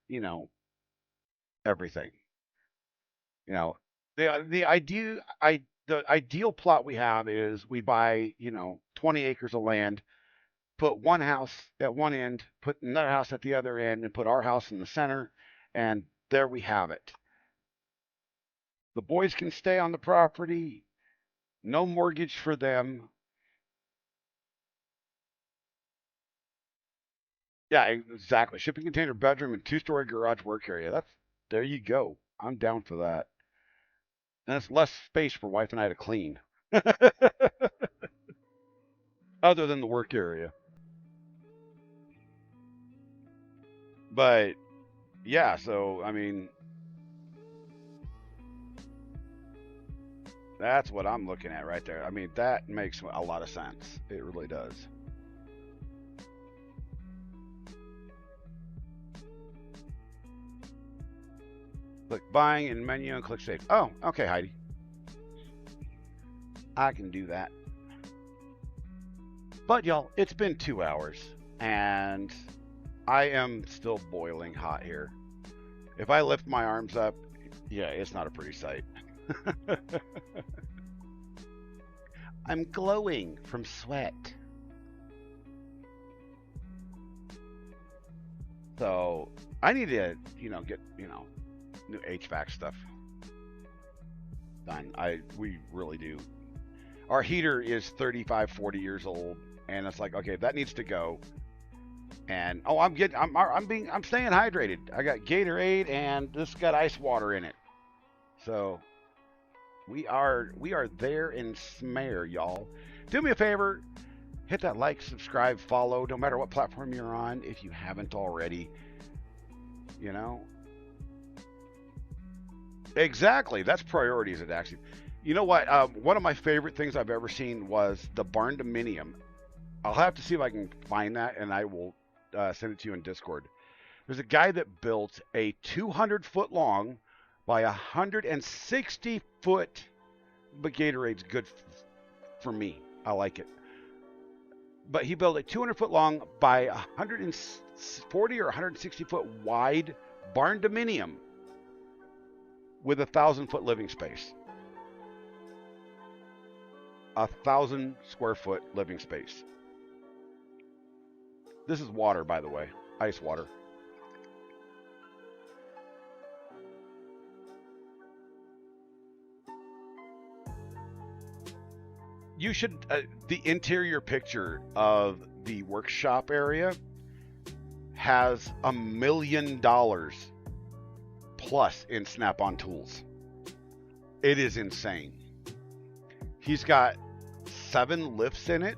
you know, everything. You know, the ideal plot we have is we buy, 20 acres of land, put one house at one end, put another house at the other end, and put our house in the center, and there we have it. The boys can stay on the property, no mortgage for them. Yeah, exactly. Shipping container, bedroom, and two-story garage work area. There you go. I'm down for that. And it's less space for wife and I to clean, other than the work area. But yeah, so I mean, that's what I'm looking at right there. I mean, that makes a lot of sense. It really does. Click buying in menu and click save. Oh, okay, Heidi. I can do that. But y'all, it's been 2 hours and I am still boiling hot here. If I lift my arms up, yeah, it's not a pretty sight. I'm glowing from sweat. So I need to, get, new HVAC stuff done. We really do. Our heater is 35, 40 years old, and it's like, okay, that needs to go. And oh, I'm staying hydrated. I got Gatorade, and this got ice water in it. So we are there in Smare, y'all. Do me a favor, hit that like, subscribe, follow, no matter what platform you're on, if you haven't already. You know, exactly. That's priorities. It actually. You know what? One of my favorite things I've ever seen was the barn dominium. I'll have to see if I can find that, and I will send it to you in Discord. There's a guy that built a 200-foot long by 160-foot, but Gatorade's good for me. I like it. But he built a 200-foot long by 140 or 160-foot wide barn dominium with 1,000-foot living space. 1,000-square-foot living space. This is water, by the way, ice water. You should, the interior picture of the workshop area has $1 million plus in Snap-on tools. It is insane. He's got 7 lifts in it,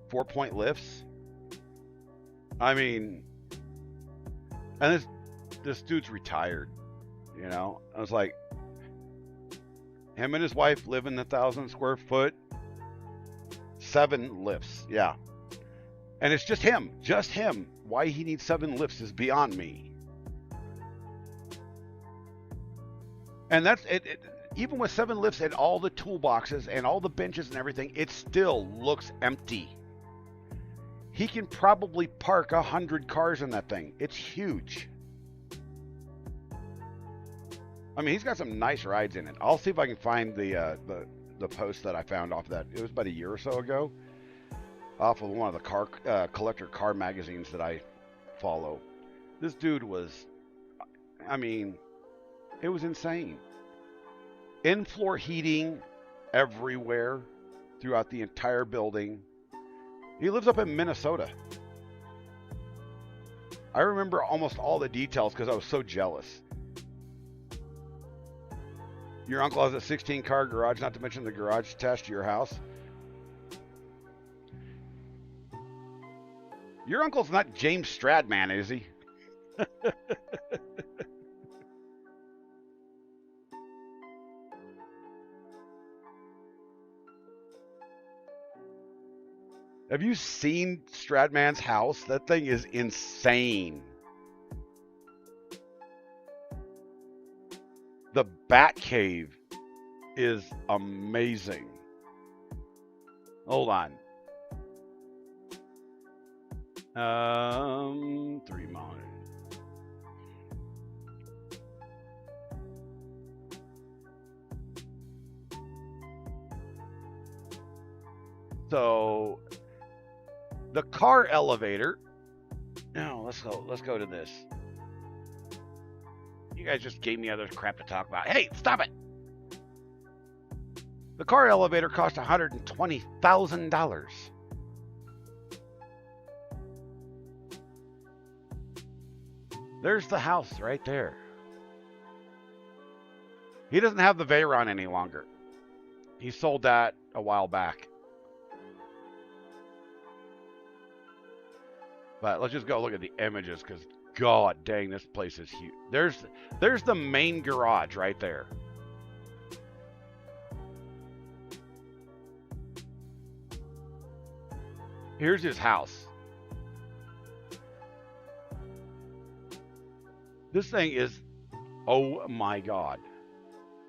4-point lifts. I mean, and this dude's retired, you know. I was like, him and his wife live in the 1,000-square-foot, 7 lifts, yeah. And it's just him. Why he needs 7 lifts is beyond me. And that's it. Even with 7 lifts and all the toolboxes and all the benches and everything, it still looks empty. He can probably park 100 cars in that thing. It's huge. I mean, he's got some nice rides in it. I'll see if I can find the post that I found off that. It was about a year or so ago, off of one of the car collector car magazines that I follow. This dude was, I mean, it was insane. In-floor heating everywhere throughout the entire building. He lives up in Minnesota. I remember almost all the details because I was so jealous. Your uncle has a 16-car garage, not to mention the garage attached to your house. Your uncle's not James Stradman, is he? Have you seen Stradman's house? That thing is insane. The Bat Cave is amazing. Hold on. 3 monitors. So the car elevator. No, let's go to this. You guys just gave me other crap to talk about. Hey, stop it! The car elevator cost $120,000. There's the house right there. He doesn't have the Veyron any longer. He sold that a while back. But let's just go look at the images because God dang, this place is huge. There's the main garage right there. Here's his house. This thing is, oh my God,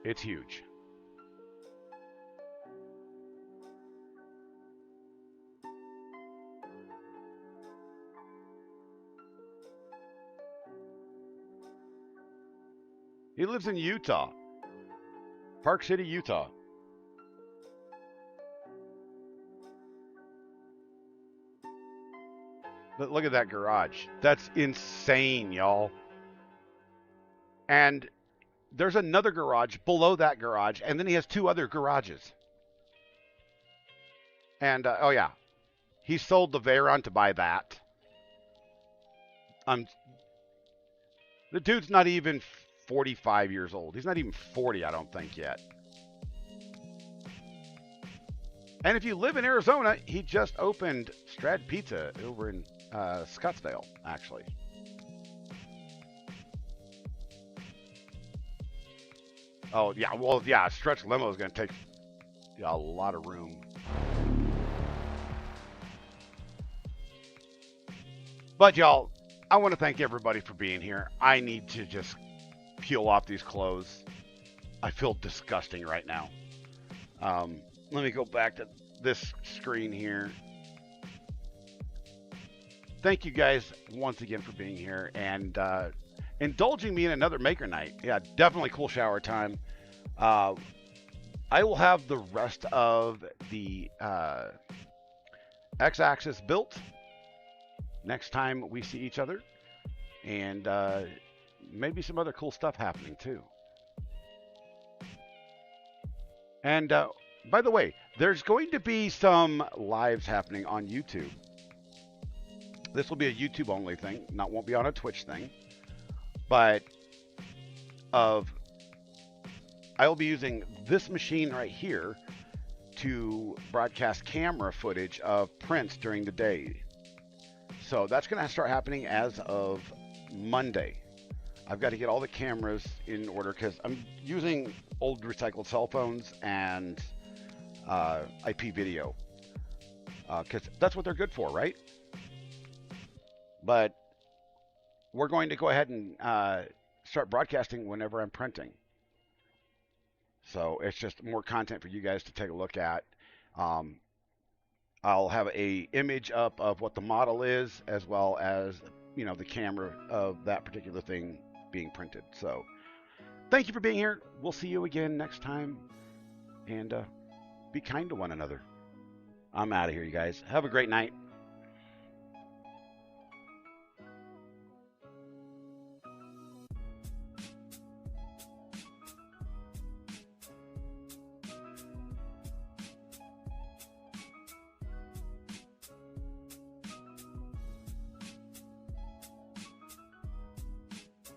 it's huge. He lives in Utah, Park City, Utah. But look at that garage. That's insane, y'all. And there's another garage below that garage, and then he has 2 other garages. And oh yeah, he sold the Veyron to buy that. Um, the dude's not even 45 years old. He's not even 40, I don't think yet. And if you live in Arizona, he just opened Strad Pizza over in Scottsdale, actually. Oh yeah, well yeah, stretch limo is going to take a lot of room. But y'all, I want to thank everybody for being here. I need to just peel off these clothes. I feel disgusting right now. Let me go back to this screen here. Thank you guys once again for being here and indulging me in another maker night. Yeah, definitely cool shower time. I will have the rest of the X-axis built next time we see each other, and maybe some other cool stuff happening too. And by the way, there's going to be some lives happening on YouTube. This will be a YouTube only thing, won't be on a Twitch thing, but I will be using this machine right here to broadcast camera footage of prints during the day. So that's going to start happening as of Monday. I've got to get all the cameras in order because I'm using old recycled cell phones and IP video because that's what they're good for, right? But we're going to go ahead and start broadcasting whenever I'm printing. So it's just more content for you guys to take a look at. I'll have a image up of what the model is, as well as the camera of that particular thing being printed. So thank you for being here. We'll see you again next time, and be kind to one another. I'm out of here, you guys. Have a great night.